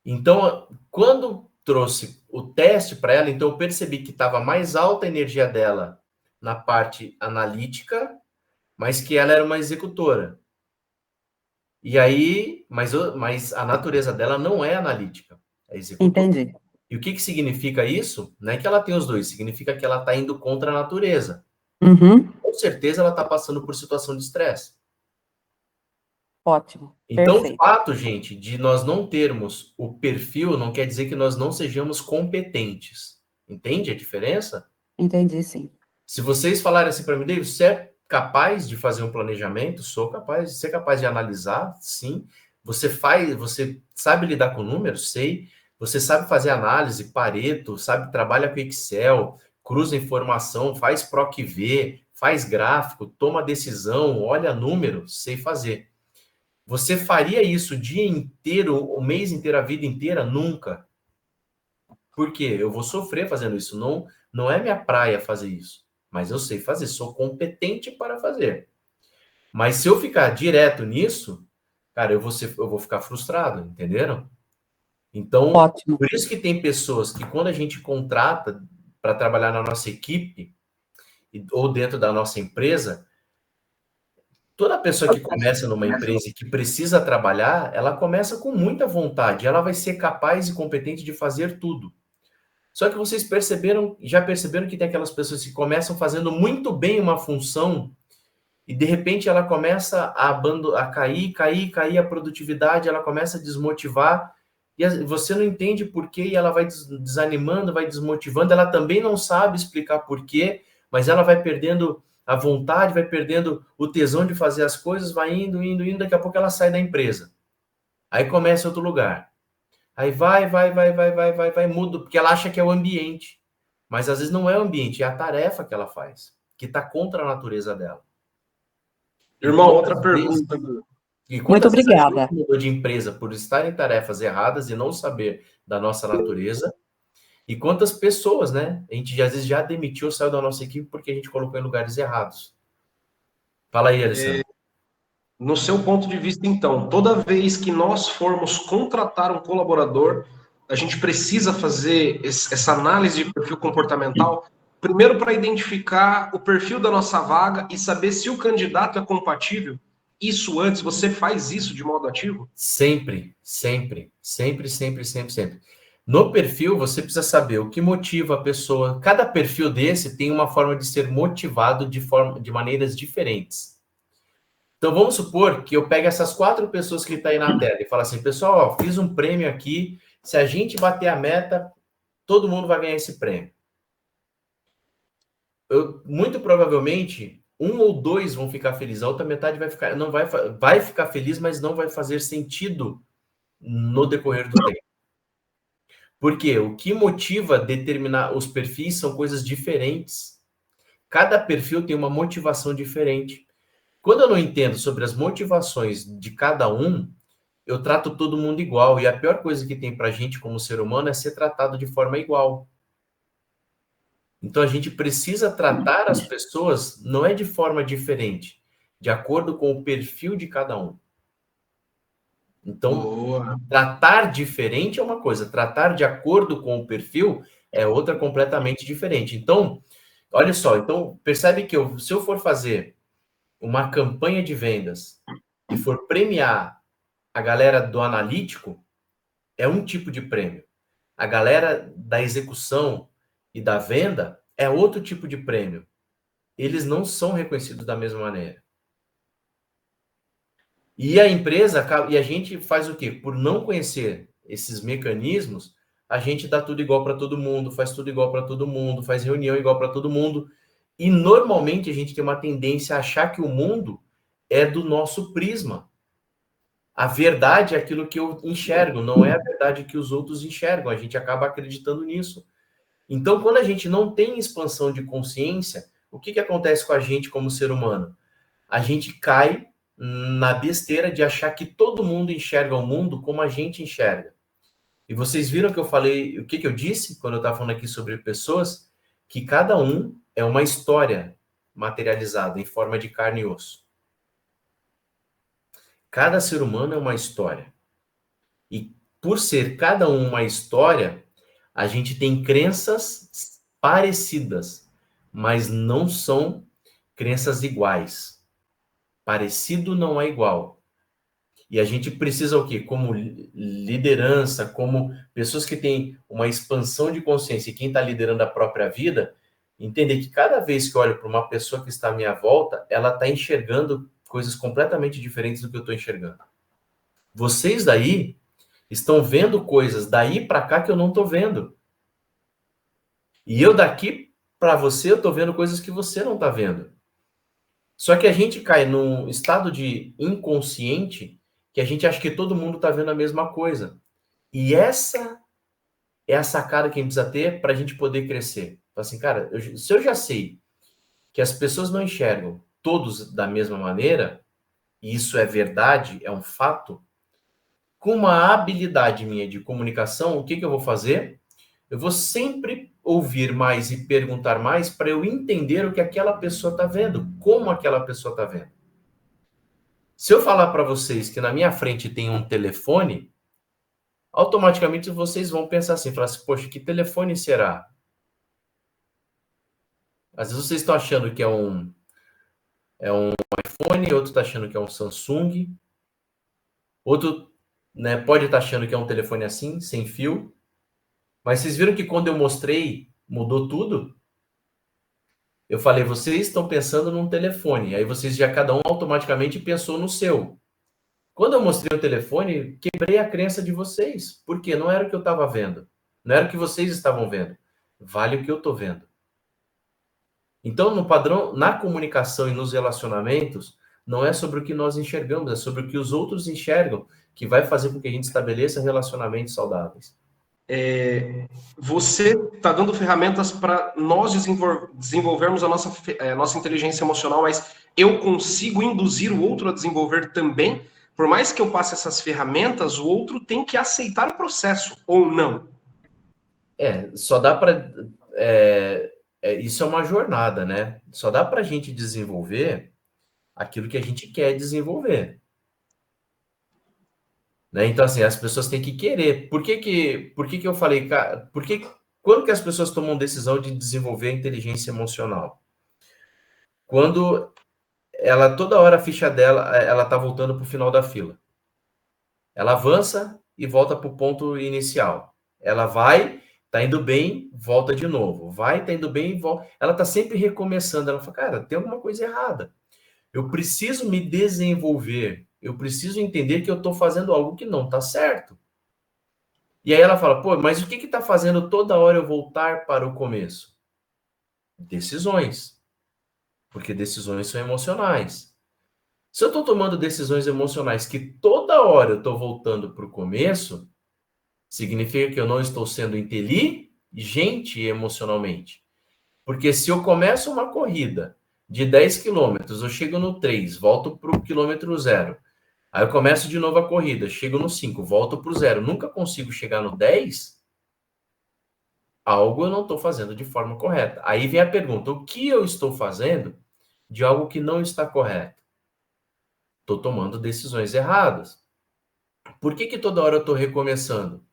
Então, quando trouxe o teste para ela, então eu percebi que estava mais alta a energia dela na parte analítica, mas que ela era uma executora. E aí, mas a natureza dela não é analítica, é executora. Entendi. E o que significa isso? Não é que ela tem os dois, significa que ela está indo contra a natureza. Uhum. Com certeza ela está passando por situação de estresse. Ótimo. Então, Perfeito. o fato, gente, de nós não termos o perfil não quer dizer que nós não sejamos competentes. Entende a diferença? Entendi, sim. Se vocês falarem assim para mim, David, você é capaz de fazer um planejamento? Sou capaz. Você é capaz de analisar? Sim. Você sabe lidar com números? Sei. Você sabe fazer análise, Pareto, sabe, trabalha com Excel, cruza informação, faz PROC-V, faz gráfico, toma decisão, olha número, sei fazer. Você faria isso o dia inteiro, o mês inteiro, a vida inteira? Nunca. Por quê? Eu vou sofrer fazendo isso. Não é minha praia fazer isso. Mas eu sei fazer, sou competente para fazer. Mas se eu ficar direto nisso, cara, eu vou ficar frustrado, entenderam? Então, Ótimo. por isso que tem pessoas que quando a gente contrata para trabalhar na nossa equipe ou dentro da nossa empresa, toda pessoa que começa numa empresa e que precisa trabalhar, ela começa com muita vontade, ela vai ser capaz e competente de fazer tudo. Só que vocês já perceberam que tem aquelas pessoas que começam fazendo muito bem uma função e de repente ela começa a cair a produtividade, ela começa a desmotivar e você não entende por quê e ela vai desanimando, vai desmotivando, ela também não sabe explicar por quê, mas ela vai perdendo a vontade, vai perdendo o tesão de fazer as coisas, vai indo, daqui a pouco ela sai da empresa. Aí começa outro lugar. Aí vai, muda, porque ela acha que é o ambiente. Mas às vezes não é o ambiente, é a tarefa que ela faz, que está contra a natureza dela. Irmão, outra pergunta. E Muito quantas vezes a obrigada. gente mudou de empresa por estar em tarefas erradas e não saber da nossa natureza? E quantas pessoas, né? A gente às vezes já demitiu, saiu da nossa equipe porque a gente colocou em lugares errados. Fala aí, Alessandro. No seu ponto de vista, então, toda vez que nós formos contratar um colaborador, a gente precisa fazer essa análise de perfil comportamental, primeiro para identificar o perfil da nossa vaga e saber se o candidato é compatível. Isso antes, você faz isso de modo ativo? Sempre. No perfil, você precisa saber o que motiva a pessoa. Cada perfil desse tem uma forma de ser motivado de maneiras diferentes. Então, vamos supor que eu pegue essas 4 pessoas que estão aí na tela e falo assim, pessoal, ó, fiz um prêmio aqui, se a gente bater a meta, todo mundo vai ganhar esse prêmio. Muito provavelmente, 1 ou 2 vão ficar felizes, a outra metade vai ficar feliz, mas não vai fazer sentido no decorrer do tempo. Porque o que motiva determinar os perfis são coisas diferentes. Cada perfil tem uma motivação diferente. Quando eu não entendo sobre as motivações de cada um, eu trato todo mundo igual. E a pior coisa que tem para a gente como ser humano é ser tratado de forma igual. Então a gente precisa tratar as pessoas não é de forma diferente, de acordo com o perfil de cada um. Então, Boa. tratar diferente é uma coisa, tratar de acordo com o perfil é outra completamente diferente. Então, olha só, então percebe que se eu for fazer uma campanha de vendas e for premiar a galera do analítico, é um tipo de prêmio. A galera da execução e da venda é outro tipo de prêmio. Eles não são reconhecidos da mesma maneira. E a empresa, e a gente faz o quê? Por não conhecer esses mecanismos, a gente dá tudo igual para todo mundo, faz tudo igual para todo mundo, faz reunião igual para todo mundo. E normalmente a gente tem uma tendência a achar que o mundo é do nosso prisma. A verdade é aquilo que eu enxergo, não é a verdade que os outros enxergam. A gente acaba acreditando nisso. Então, quando a gente não tem expansão de consciência, o que acontece com a gente como ser humano? A gente cai na besteira de achar que todo mundo enxerga o mundo como a gente enxerga. E vocês viram que eu falei, o que eu disse quando eu estava falando aqui sobre pessoas? Que cada um é uma história materializada em forma de carne e osso. Cada ser humano é uma história. E por ser cada um uma história, a gente tem crenças parecidas, mas não são crenças iguais. Parecido não é igual. E a gente precisa o quê? Como liderança, como pessoas que têm uma expansão de consciência, e quem está liderando a própria vida, entender que cada vez que eu olho para uma pessoa que está à minha volta, ela está enxergando coisas completamente diferentes do que eu estou enxergando. Vocês daí estão vendo coisas daí para cá que eu não estou vendo. E eu daqui para você, eu estou vendo coisas que você não está vendo. Só que a gente cai num estado de inconsciente que a gente acha que todo mundo está vendo a mesma coisa. E essa é a sacada que a gente precisa ter para a gente poder crescer. Assim, cara, se eu já sei que as pessoas não enxergam todos da mesma maneira, e isso é verdade, é um fato, com uma habilidade minha de comunicação, o que eu vou fazer? Eu vou sempre ouvir mais e perguntar mais para eu entender o que aquela pessoa está vendo, como aquela pessoa está vendo. Se eu falar para vocês que na minha frente tem um telefone, automaticamente vocês vão pensar assim, falar assim, poxa, que telefone será? Às vezes vocês estão achando que é um iPhone, outro está achando que é um Samsung, outro, né, pode estar achando que é um telefone assim, sem fio. Mas vocês viram que quando eu mostrei, mudou tudo? Eu falei, vocês estão pensando num telefone. Aí vocês já cada um automaticamente pensou no seu. Quando eu mostrei o telefone, quebrei a crença de vocês. Por quê? Não era o que eu estava vendo. Não era o que vocês estavam vendo. Vale o que eu estou vendo. Então, no padrão, na comunicação e nos relacionamentos, não é sobre o que nós enxergamos, é sobre o que os outros enxergam, que vai fazer com que a gente estabeleça relacionamentos saudáveis. Você está dando ferramentas para nós desenvolvermos a nossa inteligência emocional, mas eu consigo induzir o outro a desenvolver também? Por mais que eu passe essas ferramentas, o outro tem que aceitar o processo, ou não? Só dá para... isso é uma jornada, né? Só dá para a gente desenvolver aquilo que a gente quer desenvolver. Né? Então, assim, as pessoas têm que querer. Por que eu falei, cara, quando que as pessoas tomam decisão de desenvolver a inteligência emocional? Quando ela, toda hora a ficha dela, ela tá voltando para o final da fila. Ela avança e volta para o ponto inicial. Ela vai, tá indo bem, volta de novo. Vai, tá indo bem, volta. Ela tá sempre recomeçando. Ela fala, cara, tem alguma coisa errada. Eu preciso me desenvolver. Eu preciso entender que eu estou fazendo algo que não está certo. E aí ela fala, pô, mas o que está fazendo toda hora eu voltar para o começo? Decisões. Porque decisões são emocionais. Se eu estou tomando decisões emocionais que toda hora eu estou voltando para o começo, significa que eu não estou sendo inteligente emocionalmente. Porque se eu começo uma corrida de 10 quilômetros, eu chego no 3, volto para o quilômetro 0. Aí eu começo de novo a corrida, chego no 5, volto para o 0. Nunca consigo chegar no 10, algo eu não estou fazendo de forma correta. Aí vem a pergunta, o que eu estou fazendo de algo que não está correto? Estou tomando decisões erradas. Por que toda hora eu estou recomeçando?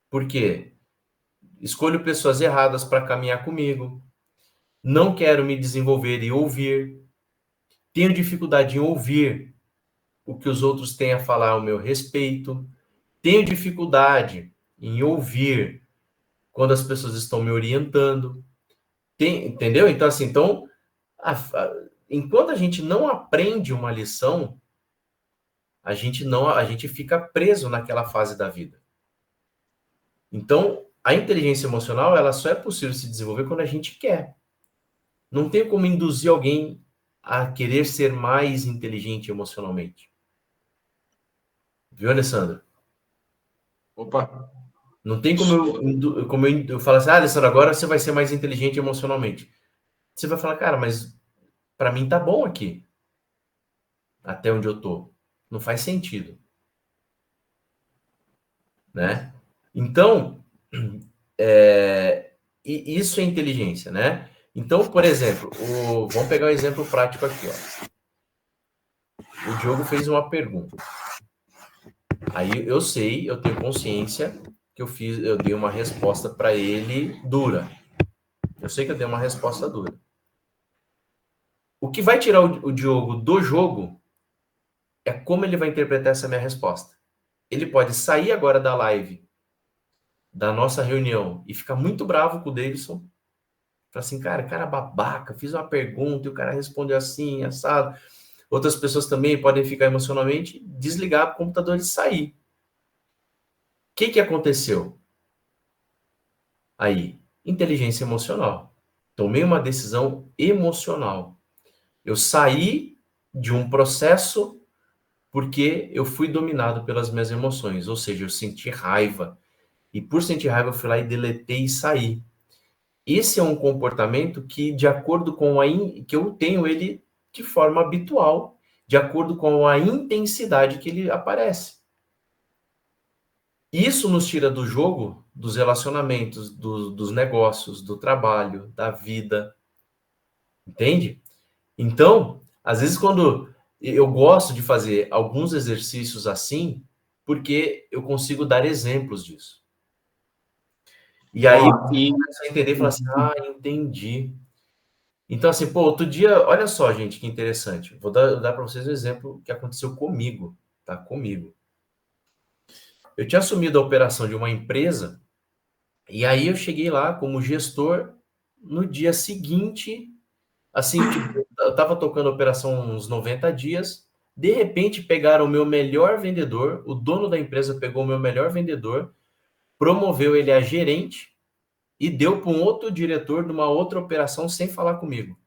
Porque escolho pessoas erradas para caminhar comigo, não quero me desenvolver e ouvir, tenho dificuldade em ouvir o que os outros têm a falar ao meu respeito, tenho dificuldade em ouvir quando as pessoas estão me orientando, entendeu? Então, assim, enquanto a gente não aprende uma lição, a gente fica preso naquela fase da vida. Então, a inteligência emocional, ela só é possível se desenvolver quando a gente quer. Não tem como induzir alguém a querer ser mais inteligente emocionalmente. Viu, Alessandro? Opa! Não tem como eu falar assim, Alessandro, agora você vai ser mais inteligente emocionalmente. Você vai falar, cara, mas para mim tá bom aqui. Até onde eu tô. Não faz sentido. Né? Então, isso é inteligência, né? Então, por exemplo, vamos pegar um exemplo prático aqui, ó. O Diogo fez uma pergunta. Aí eu tenho consciência que eu dei uma resposta para ele dura. Eu sei que eu dei uma resposta dura. O que vai tirar o Diogo do jogo é como ele vai interpretar essa minha resposta. Ele pode sair agora da live, da nossa reunião, e ficar muito bravo com o Davidson. Falar assim, cara babaca, fiz uma pergunta e o cara respondeu assim, assado. Outras pessoas também podem ficar emocionalmente, desligar o computador e sair. O que aconteceu? Aí, inteligência emocional. Tomei uma decisão emocional. Eu saí de um processo porque eu fui dominado pelas minhas emoções, ou seja, eu senti raiva. E por sentir raiva, eu fui lá e deletei e saí. Esse é um comportamento que, de acordo com que eu tenho ele de forma habitual, de acordo com a intensidade que ele aparece. Isso nos tira do jogo, dos relacionamentos, dos negócios, do trabalho, da vida. Entende? Então, às vezes, quando eu gosto de fazer alguns exercícios assim, porque eu consigo dar exemplos disso. E aí, você começa a entender e fala assim, entendi. Então, assim, outro dia, olha só, gente, que interessante. Vou dar para vocês um exemplo que aconteceu comigo, tá? Comigo. Eu tinha assumido a operação de uma empresa, e aí eu cheguei lá como gestor no dia seguinte, assim, tipo, eu tava tocando a operação uns 90 dias, de repente pegaram o meu melhor vendedor, o dono da empresa pegou o meu melhor vendedor, promoveu ele a gerente e deu para um outro diretor de uma outra operação sem falar comigo.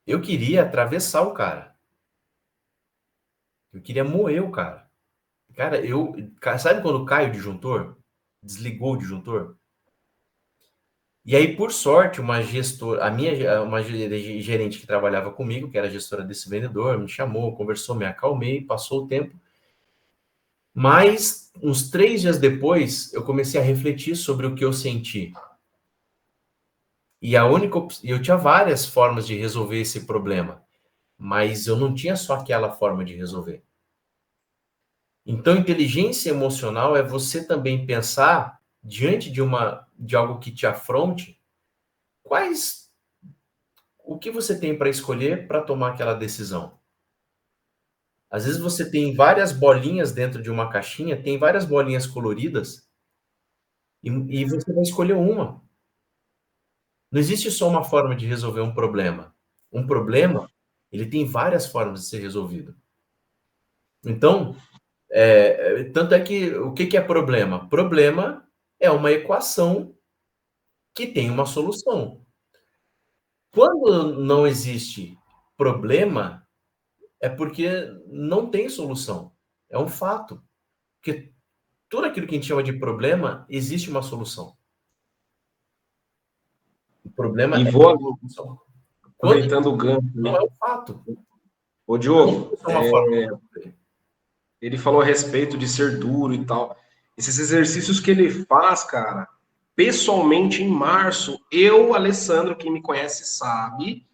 Eu queria atravessar o cara. Eu queria moer o cara. Sabe quando cai o disjuntor? Desligou o disjuntor? E aí, por sorte, uma gerente que trabalhava comigo, que era gestora desse vendedor, me chamou, conversou, me acalmei, passou o tempo. Mas, uns 3 dias depois, eu comecei a refletir sobre o que eu senti. E eu tinha várias formas de resolver esse problema, mas eu não tinha só aquela forma de resolver. Então, inteligência emocional é você também pensar, diante de algo que te afronte, o que você tem para escolher para tomar aquela decisão. Às vezes você tem várias bolinhas dentro de uma caixinha, tem várias bolinhas coloridas, e você vai escolher uma. Não existe só uma forma de resolver um problema. Um problema, ele tem várias formas de ser resolvido. Então, tanto é que, o que é problema? Problema é uma equação que tem uma solução. Quando não existe problema, é porque não tem solução. É um fato. Porque tudo aquilo que a gente chama de problema, existe uma solução. O problema E é vou, uma solução. aproveitando o gancho, não é um fato. Ô, Diogo, Não é uma forma de resolver. ele falou a respeito de ser duro e tal. Esses exercícios que ele faz, cara, pessoalmente, em março, eu, Alessandro, quem me conhece sabe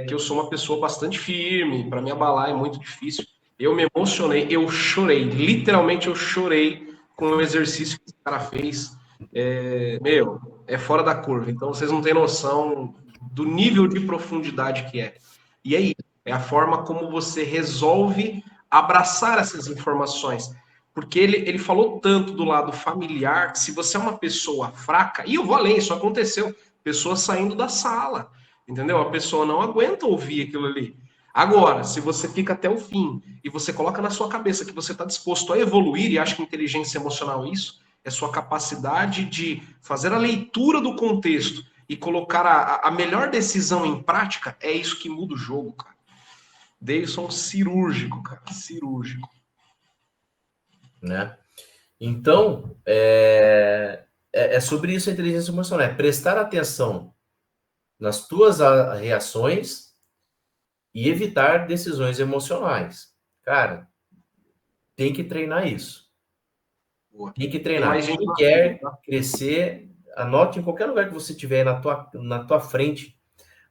que eu sou uma pessoa bastante firme, para me abalar é muito difícil. Eu me emocionei, eu chorei, literalmente eu chorei com o exercício que esse cara fez. É fora da curva, então vocês não têm noção do nível de profundidade que é. E é isso, é a forma como você resolve abraçar essas informações. Porque ele falou tanto do lado familiar, que se você é uma pessoa fraca, e eu vou além, isso aconteceu, pessoas saindo da sala, entendeu? A pessoa não aguenta ouvir aquilo ali. Agora, se você fica até o fim e você coloca na sua cabeça que você está disposto a evoluir, e acho que inteligência emocional é isso, é sua capacidade de fazer a leitura do contexto e colocar a melhor decisão em prática, é isso que muda o jogo, cara. Davidson cirúrgico, cara, cirúrgico. Né? Então, é sobre isso a inteligência emocional, é prestar atenção nas tuas reações e evitar decisões emocionais. Cara, tem que treinar isso. Boa. Tem que Tem treinar. mais gente Quem quer crescer, anote em qualquer lugar que você tiver na tua frente.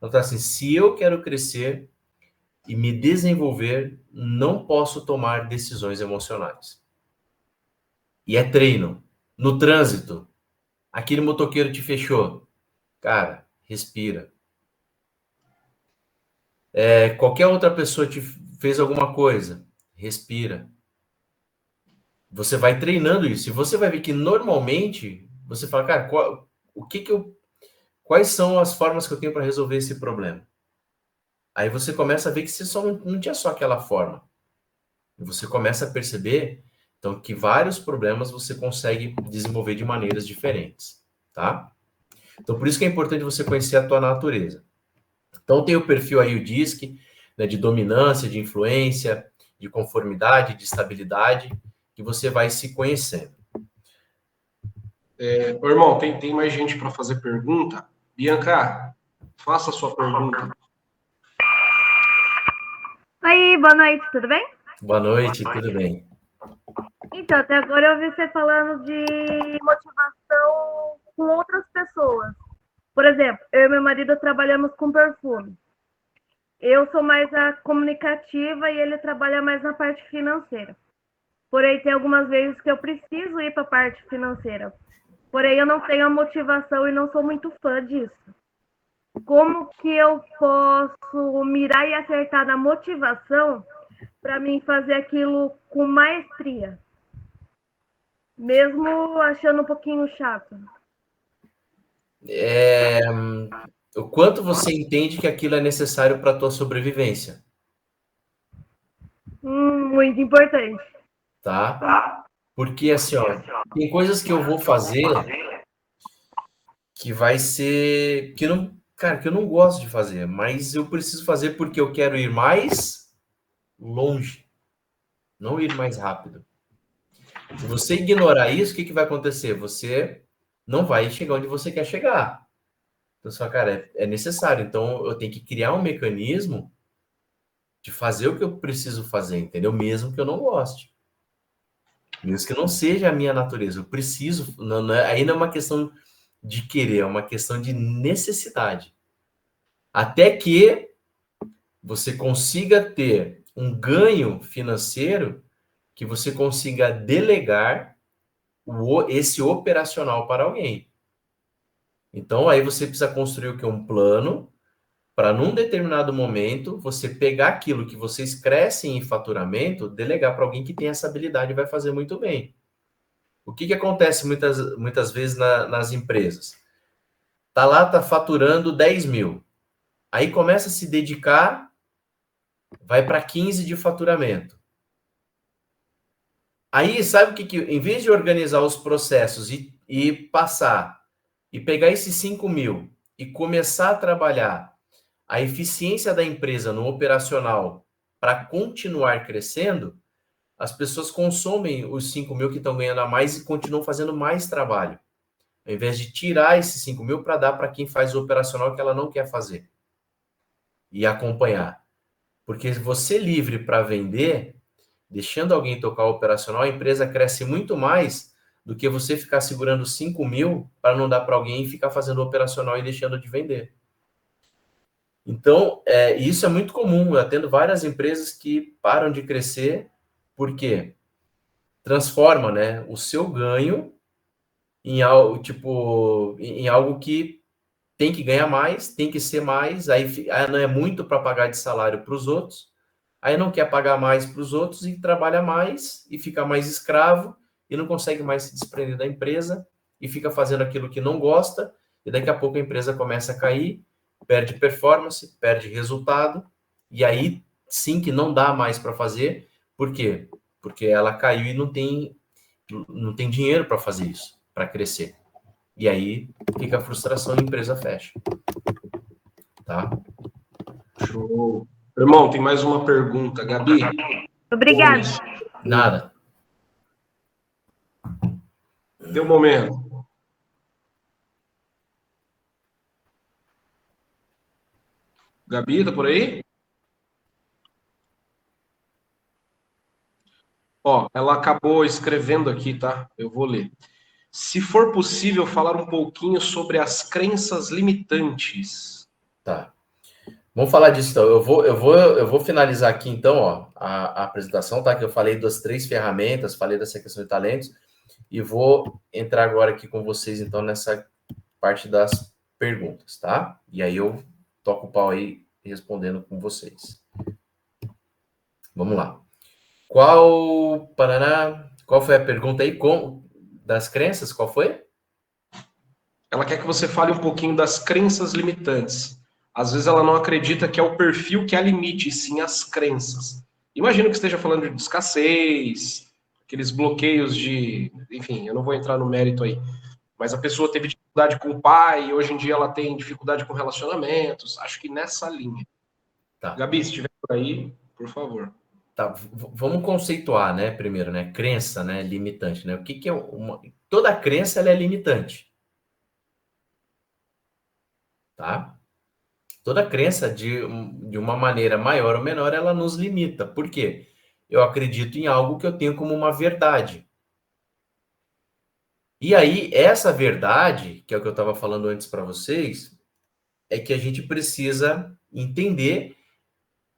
Então, assim, se eu quero crescer e me desenvolver, não posso tomar decisões emocionais. E é treino. No trânsito, aquele motoqueiro te fechou. Cara, respira. Qualquer outra pessoa te fez alguma coisa, respira. Você vai treinando isso. E você vai ver que normalmente você fala, cara, quais são as formas que eu tenho para resolver esse problema? Aí você começa a ver que você só não tinha só aquela forma. E você começa a perceber, então, que vários problemas você consegue desenvolver de maneiras diferentes, tá? Então, por isso que é importante você conhecer a tua natureza. Então, tem o perfil aí, o DISC, né, de dominância, de influência, de conformidade, de estabilidade, que você vai se conhecendo. Ô, irmão, tem mais gente para fazer pergunta? Bianca, faça a sua pergunta. Oi, boa noite, tudo bem? Boa noite, tudo bem? Então, até agora eu ouvi você falando de motivação com outras pessoas. Por exemplo, eu e meu marido trabalhamos com perfume. Eu sou mais a comunicativa e ele trabalha mais na parte financeira. Porém, tem algumas vezes que eu preciso ir para a parte financeira. Porém, eu não tenho a motivação e não sou muito fã disso. Como que eu posso mirar e acertar na motivação para mim fazer aquilo com maestria? Mesmo achando um pouquinho chato. O quanto você entende que aquilo é necessário para a tua sobrevivência? Muito importante. Tá? Porque, assim, ó, tem coisas que eu vou fazer que vai ser... que não, cara, que eu não gosto de fazer, mas eu preciso fazer porque eu quero ir mais longe, não ir mais rápido. Se você ignorar isso, o que vai acontecer? Você não vai chegar onde você quer chegar. Então, só, cara, é necessário. Então, eu tenho que criar um mecanismo de fazer o que eu preciso fazer, entendeu? Mesmo que eu não goste. Mesmo que não seja a minha natureza. Eu preciso... aí não é uma questão de querer, é uma questão de necessidade. Até que você consiga ter um ganho financeiro que você consiga delegar esse operacional para alguém. Então, aí você precisa construir o que? Um plano para, num determinado momento, você pegar aquilo que vocês crescem em faturamento, delegar para alguém que tem essa habilidade e vai fazer muito bem. O que acontece muitas vezes nas empresas? Tá faturando 10 mil. Aí começa a se dedicar, vai para 15 de faturamento. Aí, sabe o que em vez de organizar os processos e passar, e pegar esses 5 mil e começar a trabalhar a eficiência da empresa no operacional para continuar crescendo, as pessoas consomem os 5 mil que estão ganhando a mais e continuam fazendo mais trabalho. Ao invés de tirar esses 5 mil para dar para quem faz o operacional que ela não quer fazer. E acompanhar. Porque você livre para vender, deixando alguém tocar o operacional, a empresa cresce muito mais do que você ficar segurando 5 mil para não dar para alguém e ficar fazendo o operacional e deixando de vender. Então, isso é muito comum. Eu atendo várias empresas que param de crescer porque transforma, né, o seu ganho em algo, em algo que tem que ganhar mais, tem que ser mais, aí não é muito para pagar de salário para os outros, aí não quer pagar mais para os outros e trabalha mais e fica mais escravo e não consegue mais se desprender da empresa e fica fazendo aquilo que não gosta e daqui a pouco a empresa começa a cair, perde performance, perde resultado e aí sim que não dá mais para fazer. Por quê? Porque ela caiu e não tem dinheiro para fazer isso, para crescer. E aí fica a frustração e a empresa fecha. Tá? Show. Irmão, tem mais uma pergunta, Gabi. Obrigada. Nada. Deu um momento. Gabi, tá por aí? Ó, ela acabou escrevendo aqui, tá? Eu vou ler. Se for possível, falar um pouquinho sobre as crenças limitantes. Tá. Vamos falar disso então. Eu vou finalizar aqui então, ó, a apresentação, tá? Que eu falei das 3 ferramentas, falei dessa questão de talentos e vou entrar agora aqui com vocês então nessa parte das perguntas, tá? E aí eu toco o pau aí respondendo com vocês. Vamos lá. Qual foi a pergunta aí das crenças? Qual foi? Ela quer que você fale um pouquinho das crenças limitantes. Às vezes ela não acredita que é o perfil que a limite, sim as crenças. Imagino que esteja falando de escassez, aqueles bloqueios de... Enfim, eu não vou entrar no mérito aí. Mas a pessoa teve dificuldade com o pai, e hoje em dia ela tem dificuldade com relacionamentos. Acho que nessa linha. Tá. Gabi, se estiver por aí, por favor. Tá, vamos conceituar, né, primeiro, né, crença, né, limitante, né, o que é toda crença, ela é limitante, tá? Toda crença, de uma maneira maior ou menor, ela nos limita, por quê? Eu acredito em algo que eu tenho como uma verdade. E aí, essa verdade, que é o que eu estava falando antes para vocês, é que a gente precisa entender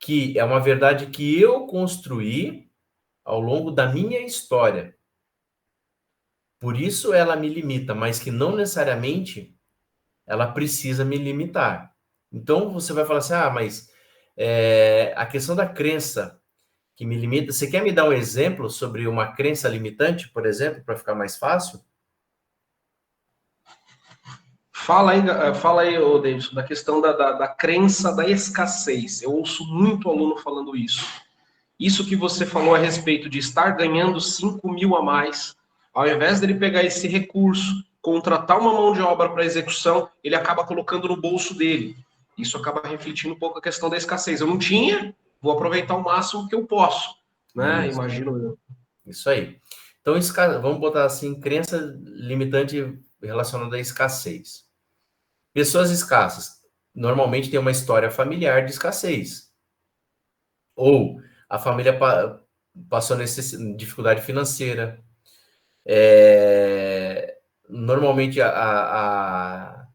que é uma verdade que eu construí ao longo da minha história. Por isso ela me limita, mas que não necessariamente ela precisa me limitar. Então você vai falar assim, mas a questão da crença que me limita, você quer me dar um exemplo sobre uma crença limitante, por exemplo, para ficar mais fácil? Fala aí, ô Davidson, da questão da crença da escassez. Eu ouço muito aluno falando isso. Isso que você falou a respeito de estar ganhando 5 mil a mais, ao invés dele pegar esse recurso, contratar uma mão de obra para execução, ele acaba colocando no bolso dele. Isso acaba refletindo um pouco a questão da escassez. Eu não tinha, vou aproveitar o máximo que eu posso, né? Isso. Imagino eu. Isso aí. Então, vamos botar assim, crença limitante relacionada à escassez. Pessoas escassas normalmente têm uma história familiar de escassez. Ou a família passou dificuldade financeira. Normalmente a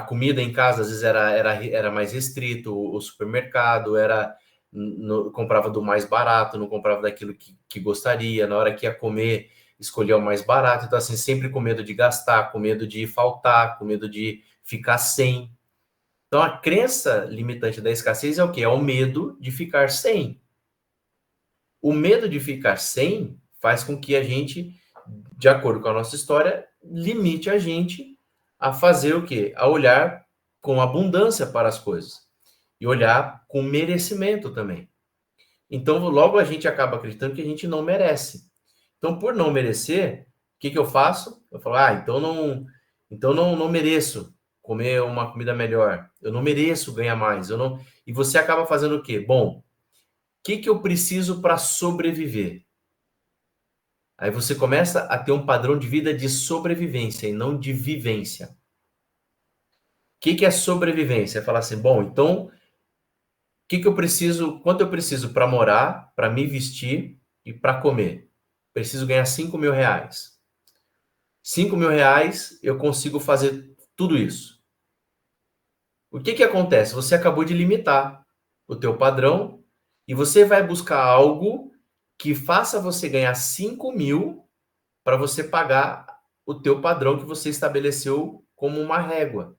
comida em casa às vezes era mais restrito, o supermercado comprava do mais barato, não comprava daquilo que gostaria, na hora que ia comer, escolhia o mais barato, então assim, sempre com medo de gastar, com medo de faltar, com medo de ficar sem. Então a crença limitante da escassez é o quê? É o medo de ficar sem. O medo de ficar sem faz com que a gente, de acordo com a nossa história, limite a gente a fazer o quê? A olhar com abundância para as coisas. E olhar com merecimento também. Então, logo a gente acaba acreditando que a gente não merece. Então, por não merecer, o que eu faço? Eu falo, então não mereço comer uma comida melhor. Eu não mereço ganhar mais. E você acaba fazendo o quê? Bom, o que eu preciso para sobreviver? Aí você começa a ter um padrão de vida de sobrevivência e não de vivência. O que é sobrevivência? É falar assim, bom, então, quanto eu preciso para morar, para me vestir e para comer? Preciso ganhar 5 mil reais. 5 mil reais, eu consigo fazer tudo isso. O que acontece? Você acabou de limitar o teu padrão e você vai buscar algo que faça você ganhar 5 mil para você pagar o teu padrão que você estabeleceu como uma régua.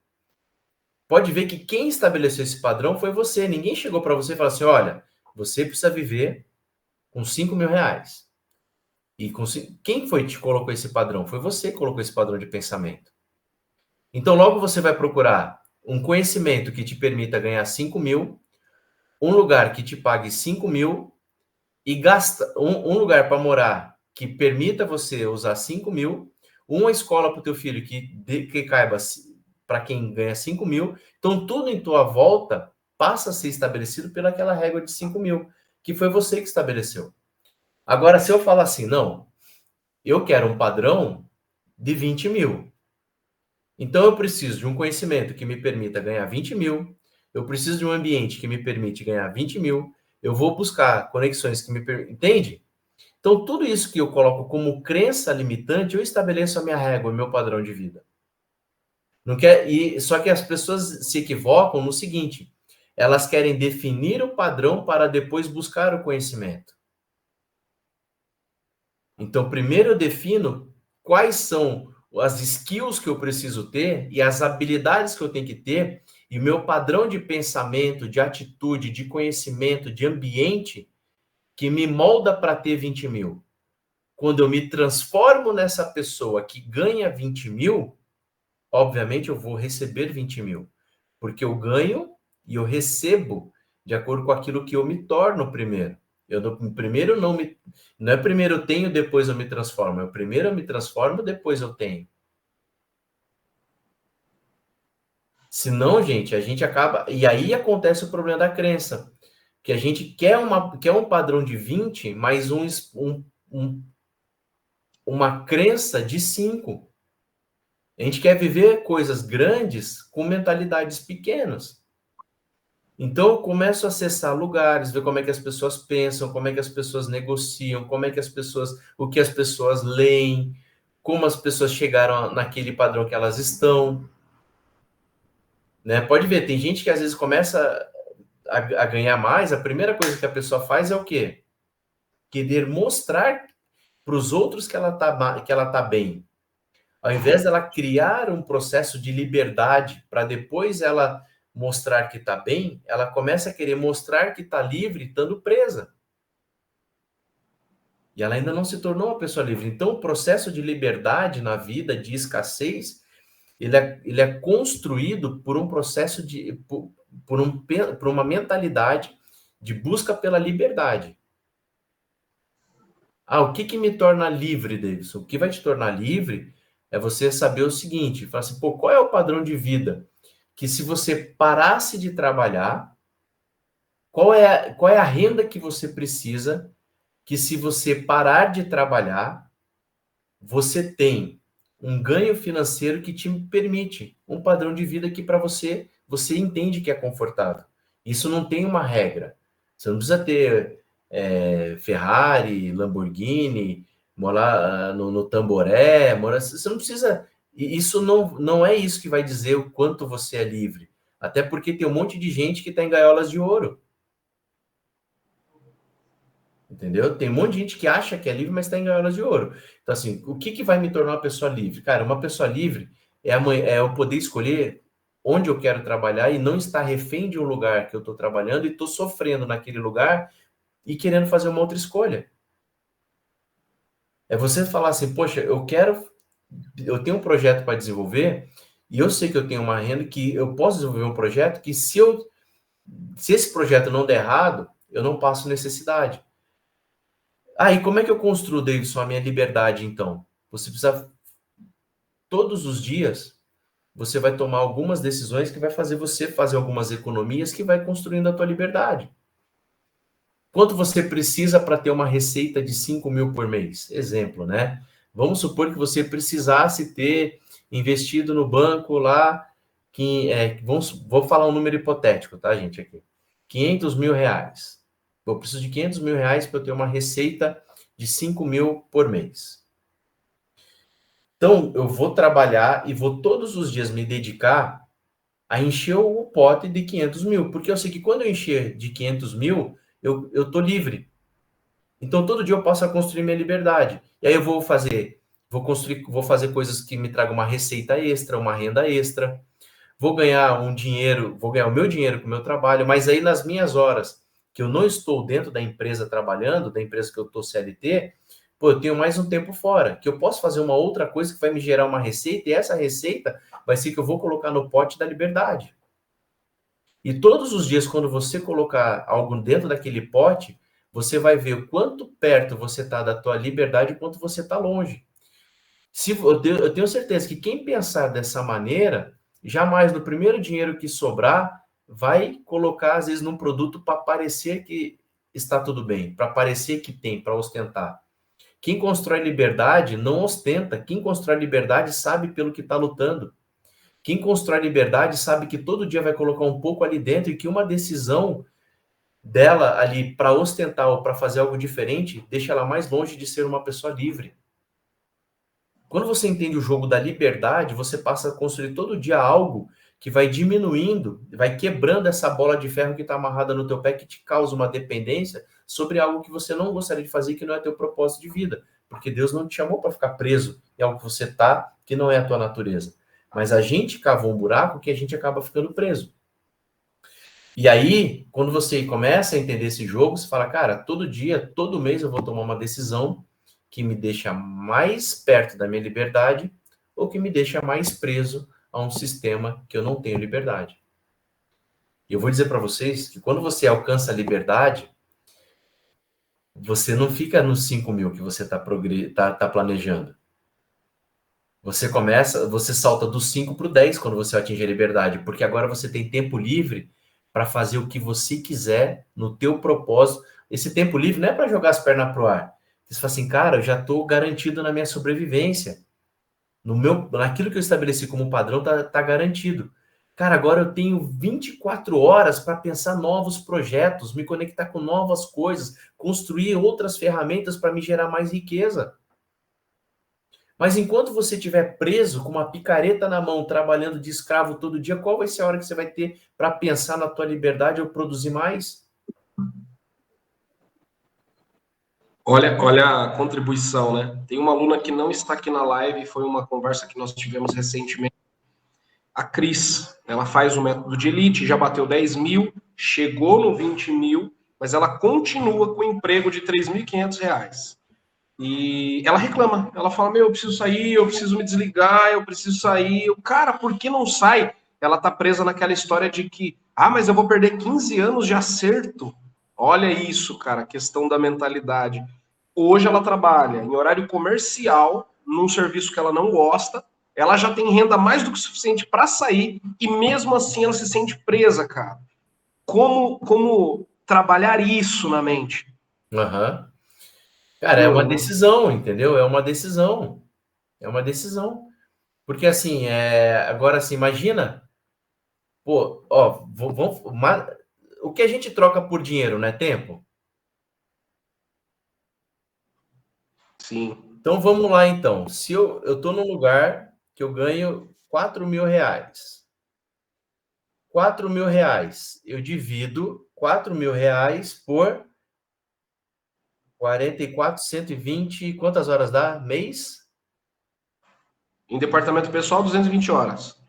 Pode ver que quem estabeleceu esse padrão foi você. Ninguém chegou para você e falou assim, olha, você precisa viver com 5 mil reais. E quem foi que te colocou esse padrão? Foi você que colocou esse padrão de pensamento. Então, logo você vai procurar um conhecimento que te permita ganhar 5 mil, um lugar que te pague 5 mil e gasta um lugar para morar que permita você usar 5 mil, uma escola para o teu filho que caiba para quem ganha 5 mil. Então, tudo em tua volta passa a ser estabelecido pelaquela régua de 5 mil, que foi você que estabeleceu. Agora, se eu falar assim, não, eu quero um padrão de 20 mil. Então, eu preciso de um conhecimento que me permita ganhar 20 mil, eu preciso de um ambiente que me permite ganhar 20 mil, eu vou buscar conexões que me permitem... Entende? Então, tudo isso que eu coloco como crença limitante, eu estabeleço a minha régua, o meu padrão de vida. Só que as pessoas se equivocam no seguinte, elas querem definir o padrão para depois buscar o conhecimento. Então, primeiro eu defino quais são as skills que eu preciso ter e as habilidades que eu tenho que ter, e o meu padrão de pensamento, de atitude, de conhecimento, de ambiente, que me molda para ter 20 mil. Quando eu me transformo nessa pessoa que ganha 20 mil, obviamente eu vou receber 20 mil. Porque eu ganho e eu recebo de acordo com aquilo que eu me torno primeiro. Primeiro não é primeiro eu tenho, depois eu me transformo. É primeiro eu me transformo, depois eu tenho. Senão, gente, a gente acaba... E aí acontece o problema da crença. Que a gente quer um padrão de 20, mas uma crença de 5. A gente quer viver coisas grandes com mentalidades pequenas. Então, eu começo a acessar lugares, ver como é que as pessoas pensam, como é que as pessoas negociam, o que as pessoas leem, como as pessoas chegaram naquele padrão que elas estão. Né? Pode ver, tem gente que às vezes começa a ganhar mais, a primeira coisa que a pessoa faz é o quê? Querer mostrar para os outros que ela tá bem. Ao invés dela criar um processo de liberdade para depois ela mostrar que está bem, ela começa a querer mostrar que está livre estando presa. E ela ainda não se tornou uma pessoa livre. Então, o processo de liberdade na vida, de escassez, ele é construído por um processo por uma mentalidade de busca pela liberdade. O que me torna livre, Davidson? O que vai te tornar livre é você saber o seguinte, falar assim, qual é o padrão de vida que se você parasse de trabalhar, qual é a renda que você precisa, que se você parar de trabalhar, você tem um ganho financeiro que te permite um padrão de vida que para você entende que é confortável. Isso não tem uma regra. Você não precisa ter Ferrari, Lamborghini, morar no Tamboré, você não precisa... Isso não é isso que vai dizer o quanto você é livre. Até porque tem um monte de gente que está em gaiolas de ouro. Entendeu? Tem um monte de gente que acha que é livre, mas está em gaiolas de ouro. Então, assim, o que vai me tornar uma pessoa livre? Cara, uma pessoa livre é eu poder escolher onde eu quero trabalhar e não estar refém de um lugar que eu estou trabalhando e estou sofrendo naquele lugar e querendo fazer uma outra escolha. É você falar assim, poxa, eu tenho um projeto para desenvolver e eu sei que eu tenho uma renda que eu posso desenvolver um projeto que se esse projeto não der errado, eu não passo necessidade. E como é que eu construo, Davidson, a minha liberdade, então? Você precisa, todos os dias, você vai tomar algumas decisões que vai fazer você fazer algumas economias que vai construindo a tua liberdade. Quanto você precisa para ter uma receita de 5 mil por mês? Exemplo, né? Vamos supor que você precisasse ter investido no banco lá, vou falar um número hipotético, tá, gente, aqui. 500 mil reais. Eu preciso de 500 mil reais para eu ter uma receita de 5 mil por mês. Então, eu vou trabalhar e vou todos os dias me dedicar a encher o pote de 500 mil, porque eu sei que quando eu encher de 500 mil, eu tô livre. Então, todo dia eu posso construir minha liberdade. E aí eu vou fazer coisas que me tragam uma receita extra, uma renda extra. Vou ganhar o meu dinheiro com o meu trabalho, mas aí nas minhas horas que eu não estou dentro da empresa trabalhando, da empresa que eu estou CLT, eu tenho mais um tempo fora, que eu posso fazer uma outra coisa que vai me gerar uma receita, e essa receita vai ser que eu vou colocar no pote da liberdade. E todos os dias, quando você colocar algo dentro daquele pote, você vai ver o quanto perto você está da tua liberdade e quanto você está longe. Eu tenho certeza que quem pensar dessa maneira, jamais no primeiro dinheiro que sobrar, vai colocar, às vezes, num produto para parecer que está tudo bem, para parecer que tem, para ostentar. Quem constrói liberdade não ostenta. Quem constrói liberdade sabe pelo que está lutando. Quem constrói liberdade sabe que todo dia vai colocar um pouco ali dentro e que uma decisão dela ali para ostentar ou para fazer algo diferente deixa ela mais longe de ser uma pessoa livre. Quando você entende o jogo da liberdade, você passa a construir todo dia algo que vai diminuindo, vai quebrando essa bola de ferro que está amarrada no teu pé, que te causa uma dependência sobre algo que você não gostaria de fazer, que não é teu propósito de vida. Porque Deus não te chamou para ficar preso em algo que você está, que não é a tua natureza. Mas a gente cavou um buraco que a gente acaba ficando preso. E aí, quando você começa a entender esse jogo, você fala, cara, todo dia, todo mês eu vou tomar uma decisão que me deixa mais perto da minha liberdade ou que me deixa mais preso a um sistema que eu não tenho liberdade. E eu vou dizer para vocês que quando você alcança a liberdade, você não fica nos 5 mil que você tá planejando. Você salta dos 5 para o 10 quando você atinge a liberdade, porque agora você tem tempo livre para fazer o que você quiser no teu propósito. Esse tempo livre não é para jogar as pernas pro ar. Você fala assim, cara, eu já estou garantido na minha sobrevivência. Naquilo que eu estabeleci como padrão, tá garantido. Cara, agora eu tenho 24 horas para pensar novos projetos, me conectar com novas coisas, construir outras ferramentas para me gerar mais riqueza. Mas enquanto você estiver preso com uma picareta na mão, trabalhando de escravo todo dia, qual vai ser a hora que você vai ter para pensar na tua liberdade ou produzir mais? Olha a contribuição, né? Tem uma aluna que não está aqui na live, foi uma conversa que nós tivemos recentemente. A Cris, ela faz o método de elite, já bateu 10 mil, chegou no 20 mil, mas ela continua com o emprego de R$3.500. E ela reclama, ela fala, eu preciso sair, eu preciso me desligar, eu preciso sair. Cara, por que não sai? Ela tá presa naquela história de que, mas eu vou perder 15 anos de acerto. Olha isso, cara, a questão da mentalidade. Hoje ela trabalha em horário comercial, num serviço que ela não gosta, ela já tem renda mais do que suficiente para sair, e mesmo assim ela se sente presa, cara. Como trabalhar isso na mente? Uhum. Cara, é uma decisão, entendeu? É uma decisão. É uma decisão. Porque assim, agora assim, imagina, pô, ó, o que a gente troca por dinheiro, não é tempo? Sim. Então vamos lá então. Se eu tô num lugar que eu ganho R$4.000. R$4.000. Eu divido R$4.000 por 44, 120, quantas horas dá? Mês? Em departamento pessoal, 220 horas.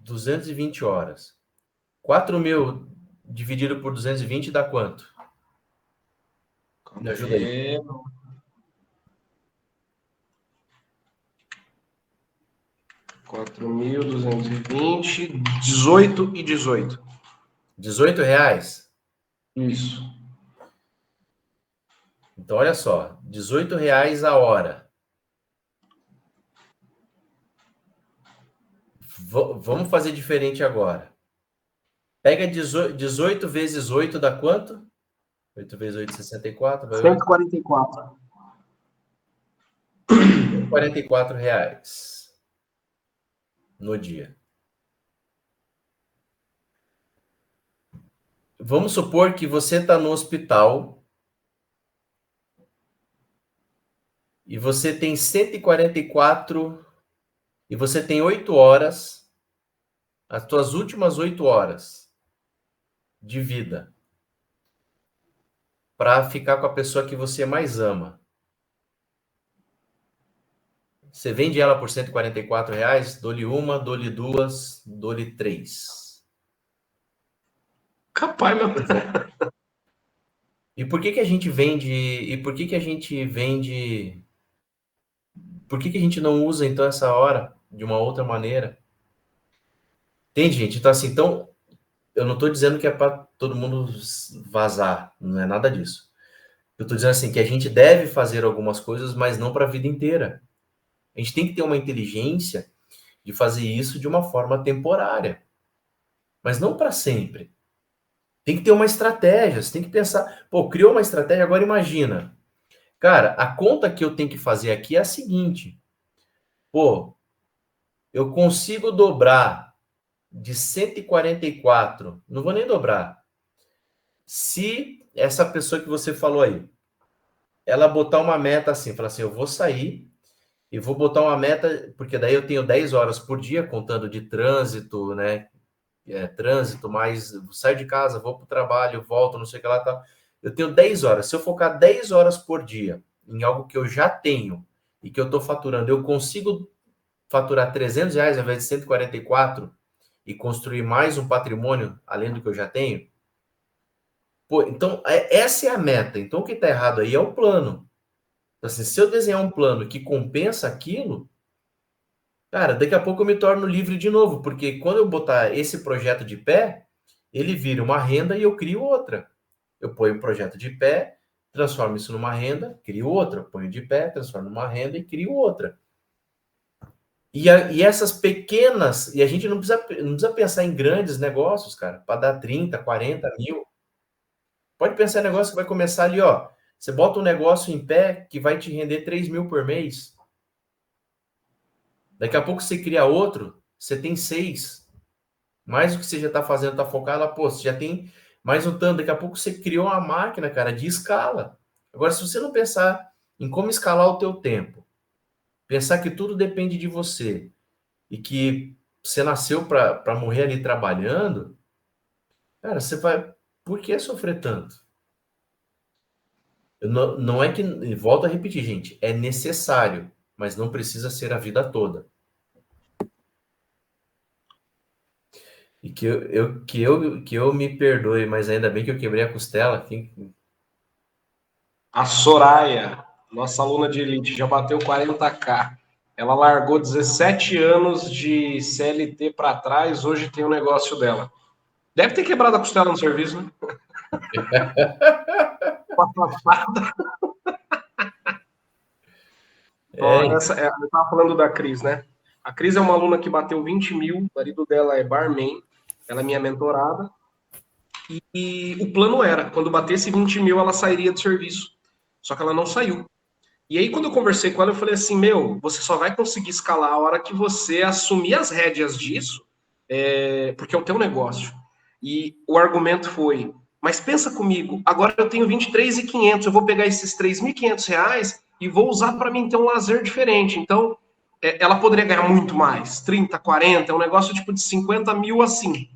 220 horas. 4.000 dividido por 220 dá quanto? Me ajuda aí. 4.220, 18 e 18. R$18? Isso. Então, olha só. R$18 a hora. Vamos fazer diferente agora. Pega 18 vezes 8 dá quanto? 8 vezes 8, 64. 144. R$44 no dia. Vamos supor que você está no hospital e você tem 144 e você tem 8 horas, as tuas últimas 8 horas de vida para ficar com a pessoa que você mais ama. Você vende ela por R$144, dou-lhe uma, dou-lhe duas, dou-lhe 3. Capaz, meu. E por que a gente vende? E por que a gente vende? Por que a gente não usa então essa hora de uma outra maneira? Entende, gente? Então, eu não estou dizendo que é para todo mundo vazar, não é nada disso. Eu estou dizendo assim que a gente deve fazer algumas coisas, mas não para a vida inteira. A gente tem que ter uma inteligência de fazer isso de uma forma temporária, mas não para sempre. Tem que ter uma estratégia, você tem que pensar, pô, criou uma estratégia, agora imagina. Cara, a conta que eu tenho que fazer aqui é a seguinte, pô, eu consigo dobrar de 144, não vou nem dobrar, se essa pessoa que você falou aí, ela botar uma meta assim, falar assim, eu vou sair e vou botar uma meta, porque daí eu tenho 10 horas por dia, contando de trânsito, né, trânsito, mas saio de casa, vou para o trabalho, volto, não sei o que lá, tá. Eu tenho 10 horas. Se eu focar 10 horas por dia em algo que eu já tenho e que eu estou faturando, eu consigo faturar R$300 ao invés de 144 e construir mais um patrimônio além do que eu já tenho? Pô, então, essa é a meta. Então, o que está errado aí é o plano. Então, assim, se eu desenhar um plano que compensa aquilo, cara, daqui a pouco eu me torno livre de novo, porque quando eu botar esse projeto de pé, ele vira uma renda e eu crio outra. Eu ponho o projeto de pé, transformo isso numa renda, crio outra. Ponho de pé, transformo numa renda e crio outra. E essas pequenas... E a gente não precisa pensar em grandes negócios, cara, para dar 30, 40 mil. Pode pensar em negócio que vai começar ali, ó. Você bota um negócio em pé que vai te render 3 mil por mês. Daqui a pouco você cria outro, você tem 6. Mais do que você já está fazendo, está focado, pô, você já tem mais um tanto. Daqui a pouco você criou uma máquina, cara, de escala. Agora, se você não pensar em como escalar o teu tempo, pensar que tudo depende de você e que você nasceu para morrer ali trabalhando, cara, você vai... Por que sofrer tanto? Não é que... Volto a repetir, gente. É necessário, mas não precisa ser a vida toda. E que eu me perdoe, mas ainda bem que eu quebrei a costela. A Soraya, nossa aluna de elite, já bateu 40K. Ela largou 17 anos de CLT para trás, hoje tem o negócio dela. Deve ter quebrado a costela no serviço, né? Eu estava falando da Cris, né? A Cris é uma aluna que bateu 20 mil, o marido dela é barman, ela é minha mentorada. E o plano era, quando batesse 20 mil, ela sairia do serviço. Só que ela não saiu. E aí, quando eu conversei com ela, eu falei assim, você só vai conseguir escalar a hora que você assumir as rédeas disso, porque é o teu negócio. E o argumento foi, mas pensa comigo, agora eu tenho 23.500, eu vou pegar esses 3.500 reais e vou usar para mim ter um lazer diferente. Então, ela poderia ganhar muito mais, 30, 40, é um negócio tipo de 50 mil assim.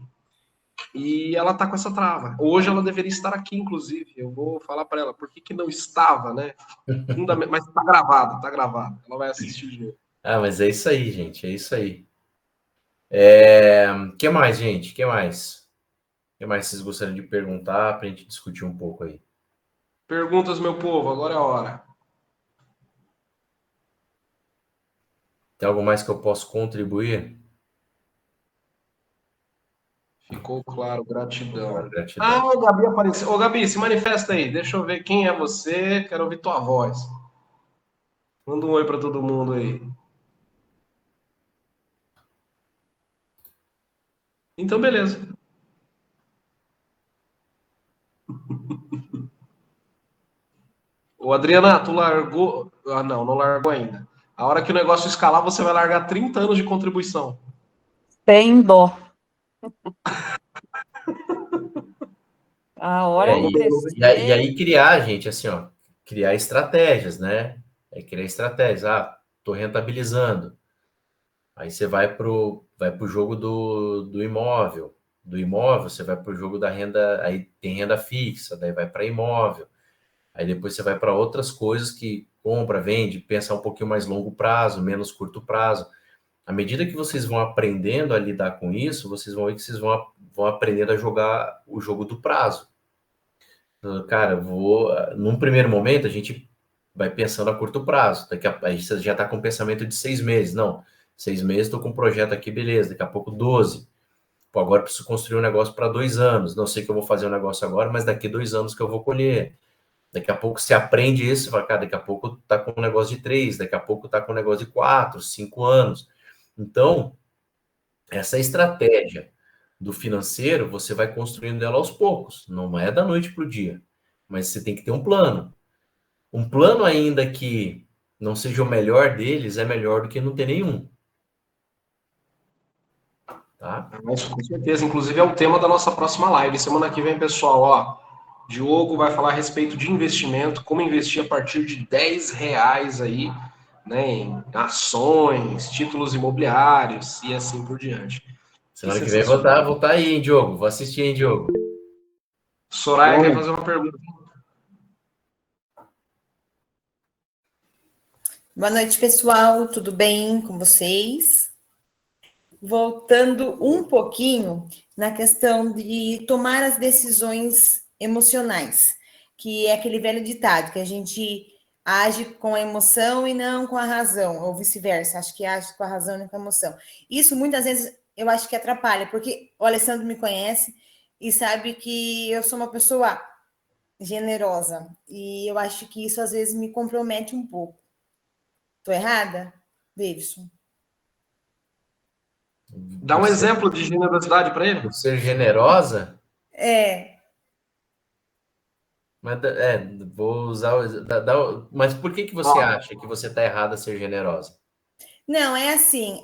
E ela tá com essa trava. Hoje ela deveria estar aqui, inclusive. Eu vou falar para ela por que não estava, né? Mas tá gravado, tá gravado. Ela vai assistir de novo. Mas é isso aí, gente. É isso aí. Que mais, gente? Que mais? Que mais vocês gostariam de perguntar para a gente discutir um pouco aí? Perguntas, meu povo. Agora é a hora. Tem algo mais que eu posso contribuir? Ficou claro, gratidão. Gratidão. O Gabi apareceu. Ô, Gabi, se manifesta aí. Deixa eu ver quem é você. Quero ouvir tua voz. Manda um oi para todo mundo aí. Então, beleza. Ô, Adriana, tu largou... não largou ainda. A hora que o negócio escalar, você vai largar 30 anos de contribuição. Tem dó. A hora de crescer... E aí criar, gente, assim, ó, criar estratégias, né? Criar estratégias. Tô rentabilizando. Aí você vai pro jogo do imóvel. Do imóvel, você vai pro jogo da renda, aí tem renda fixa, daí vai para imóvel. Aí depois você vai para outras coisas que compra, vende, pensa um pouquinho mais longo prazo, menos curto prazo. À medida que vocês vão aprendendo a lidar com isso, vocês vão ver que vocês vão aprendendo a jogar o jogo do prazo. Cara, num primeiro momento, a gente vai pensando a curto prazo. Aí você já está com um pensamento de 6 meses. Não, 6 meses, estou com um projeto aqui, beleza. Daqui a pouco 12. Pô, agora preciso construir um negócio para 2 anos. Não sei que eu vou fazer um negócio agora, mas daqui 2 anos que eu vou colher. Daqui a pouco você aprende isso e fala, cara, daqui a pouco tá com um negócio de 3, daqui a pouco tá com um negócio de 4, 5 anos. Então, essa estratégia do financeiro, você vai construindo ela aos poucos. Não é da noite para o dia. Mas você tem que ter um plano. Um plano ainda que não seja o melhor deles, é melhor do que não ter nenhum. Tá? Mas, com certeza. Inclusive é o tema da nossa próxima live. Semana que vem, pessoal, ó, Diogo vai falar a respeito de investimento, como investir a partir de R$10 aí, né, em ações, títulos imobiliários e assim por diante. Semana que vem vou estar aí, hein, Diogo? Vou assistir, hein, Diogo? Soraya quer fazer uma pergunta. Boa noite, pessoal. Tudo bem com vocês? Voltando um pouquinho na questão de tomar as decisões emocionais, que é aquele velho ditado que a gente age com a emoção e não com a razão, ou vice-versa, acho que age com a razão e não com a emoção. Isso muitas vezes eu acho que atrapalha, porque o Alessandro me conhece e sabe que eu sou uma pessoa generosa, e eu acho que isso às vezes me compromete um pouco. Tô errada, Davidson? Dá um exemplo de generosidade para ele. Ser generosa? Mas, vou usar mas por que você acha que você está errada a ser generosa? Não, é assim,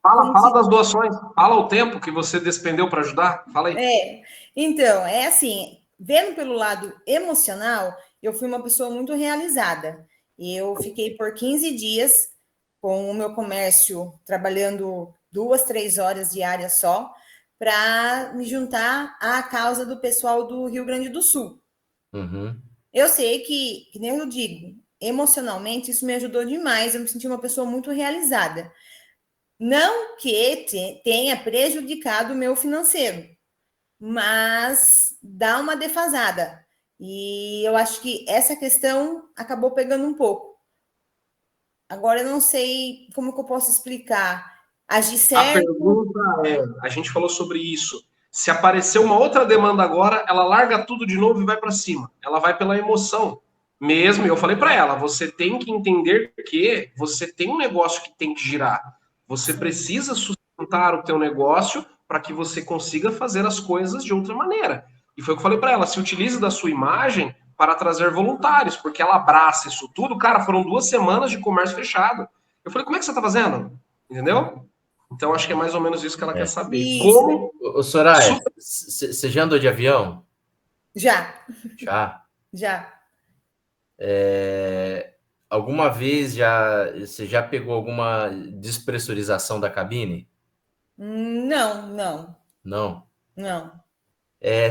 Fala das doações, fala o tempo que você despendeu para ajudar, fala aí. Então, é assim, vendo pelo lado emocional, eu fui uma pessoa muito realizada. Eu fiquei por 15 dias com o meu comércio trabalhando 2, 3 horas diárias só, para me juntar à causa do pessoal do Rio Grande do Sul. Uhum. Eu sei que nem eu digo, emocionalmente isso me ajudou demais, eu me senti uma pessoa muito realizada. Não que tenha prejudicado o meu financeiro, mas dá uma defasada. E eu acho que essa questão acabou pegando um pouco. Agora eu não sei como que eu posso explicar. Agir certo. A pergunta a gente falou sobre isso. Se aparecer uma outra demanda agora, ela larga tudo de novo e vai para cima. Ela vai pela emoção. Mesmo, eu falei para ela, você tem que entender que você tem um negócio que tem que girar. Você precisa sustentar o teu negócio para que você consiga fazer as coisas de outra maneira. E foi o que eu falei para ela, se utilize da sua imagem para trazer voluntários, porque ela abraça isso tudo. Cara, foram 2 semanas de comércio fechado. Eu falei, como é que você está fazendo? Entendeu? Então, acho que é mais ou menos isso que ela quer saber. Isso. Como... Ô, Soraya, você já andou de avião? Já. Já? Alguma vez você já pegou alguma despressurização da cabine? Não. Não?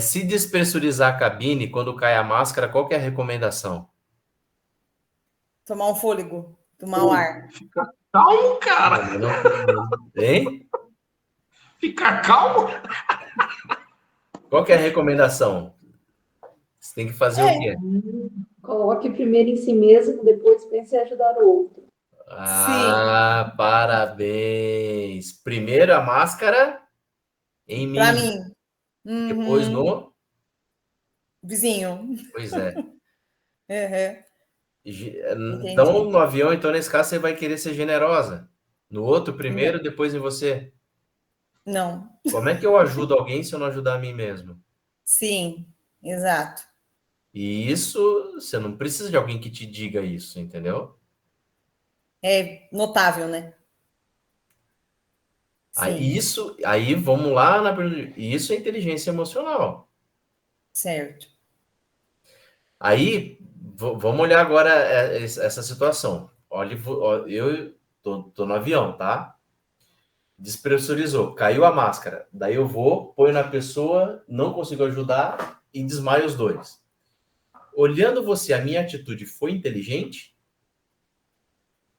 Se despressurizar a cabine, quando cai a máscara, qual que é a recomendação? Tomar um fôlego, tomar um ar. Fica calmo, cara. Hein? Ficar calmo? Qual que é a recomendação? Você tem que fazer o quê? Coloque primeiro em si mesmo, depois pense em ajudar o outro. Sim. Parabéns! Primeiro a máscara em mim. Para mim. Depois no vizinho. Pois é. Então, no avião, então, nesse caso, você vai querer ser generosa. No outro, primeiro, depois em você. Não. Como é que eu ajudo alguém se eu não ajudar a mim mesmo? Sim, exato. E isso, você não precisa de alguém que te diga isso, entendeu? É notável, né? Aí vamos lá na pergunta. Isso é inteligência emocional. Certo. Aí, vamos olhar agora essa situação. Olha, eu tô no avião, tá? Despressurizou, caiu a máscara. Daí eu ponho na pessoa, não consigo ajudar e desmaio os dois. Olhando você, a minha atitude foi inteligente?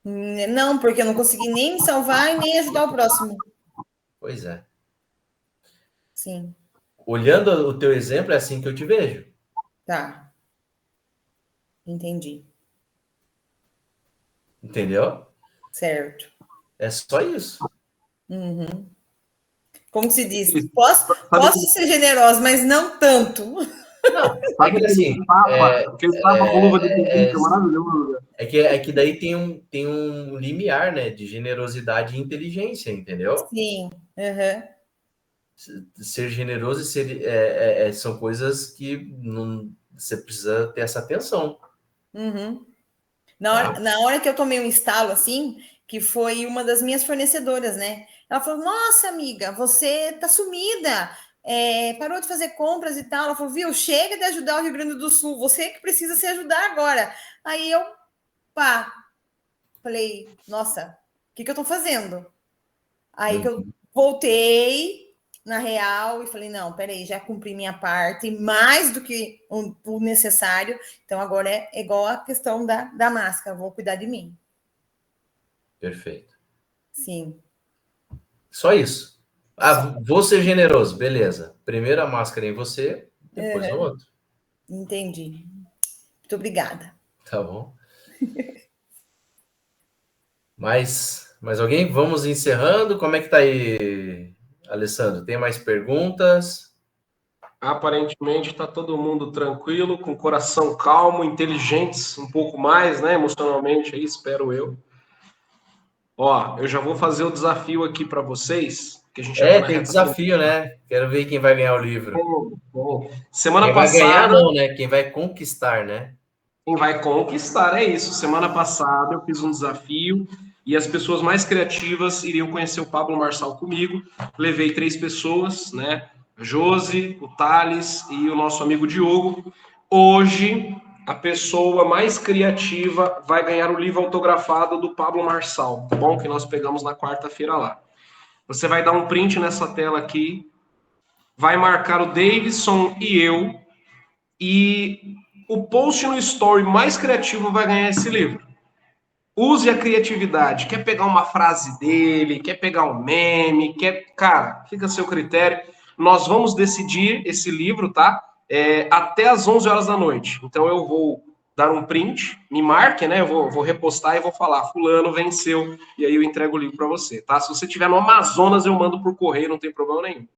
Não, porque eu não consegui nem me salvar e nem ajudar o próximo. Pois é. Sim. Olhando o teu exemplo, é assim que eu te vejo. Tá. Entendi. Entendeu? Certo. É só isso. Como se diz? Posso ser generosa, mas não tanto. Não, é que assim. Aquele tapa com luva de peixe, maravilhoso. É que daí tem um limiar, né? De generosidade e inteligência, entendeu? Sim. Ser generoso são coisas que você precisa ter essa atenção. Na hora que eu tomei um estalo, assim, que foi uma das minhas fornecedoras, né? Ela falou, nossa, amiga, você tá sumida, parou de fazer compras e tal. Ela falou, viu, chega de ajudar o Rio Grande do Sul, você que precisa se ajudar agora. Aí eu, falei, nossa, o que eu tô fazendo? Aí que eu voltei na real e falei, não, peraí, já cumpri minha parte, mais do que o necessário, então agora é igual a questão da máscara, vou cuidar de mim. Perfeito. Sim. Só isso. Vou ser generoso, beleza. Primeiro a máscara em você, depois o outro. Entendi. Muito obrigada. Tá bom. Mais alguém? Vamos encerrando. Como é que tá aí, Alessandro? Tem mais perguntas? Aparentemente está todo mundo tranquilo, com coração calmo, inteligentes um pouco mais, né, emocionalmente, aí, espero eu. Ó, eu já vou fazer o desafio aqui para vocês, que a gente já tá na Tem reta desafio, né? Quero ver quem vai ganhar o livro. final. Bom, semana Quem vai ganhar passada, não, né? Quem vai conquistar, né? quem vai conquistar, é isso. Semana passada eu fiz um desafio e as pessoas mais criativas iriam conhecer o Pablo Marçal comigo. Levei 3 pessoas, né? A Josi, o Thales e o nosso amigo Diogo. Hoje, a pessoa mais criativa vai ganhar o livro autografado do Pablo Marçal, tá bom? Que nós pegamos na quarta-feira lá. Você vai dar um print nessa tela aqui, vai marcar o Davidson e eu, e o post no story mais criativo vai ganhar esse livro. Use a criatividade. Quer pegar uma frase dele, quer pegar um meme, Cara, fica a seu critério. Nós vamos decidir esse livro, tá? Até às 11 horas da noite. Então eu vou dar um print, me marque, né? Eu vou repostar e vou falar, fulano venceu, e aí eu entrego o livro para você, tá? Se você estiver no Amazonas, eu mando por correio, não tem problema nenhum.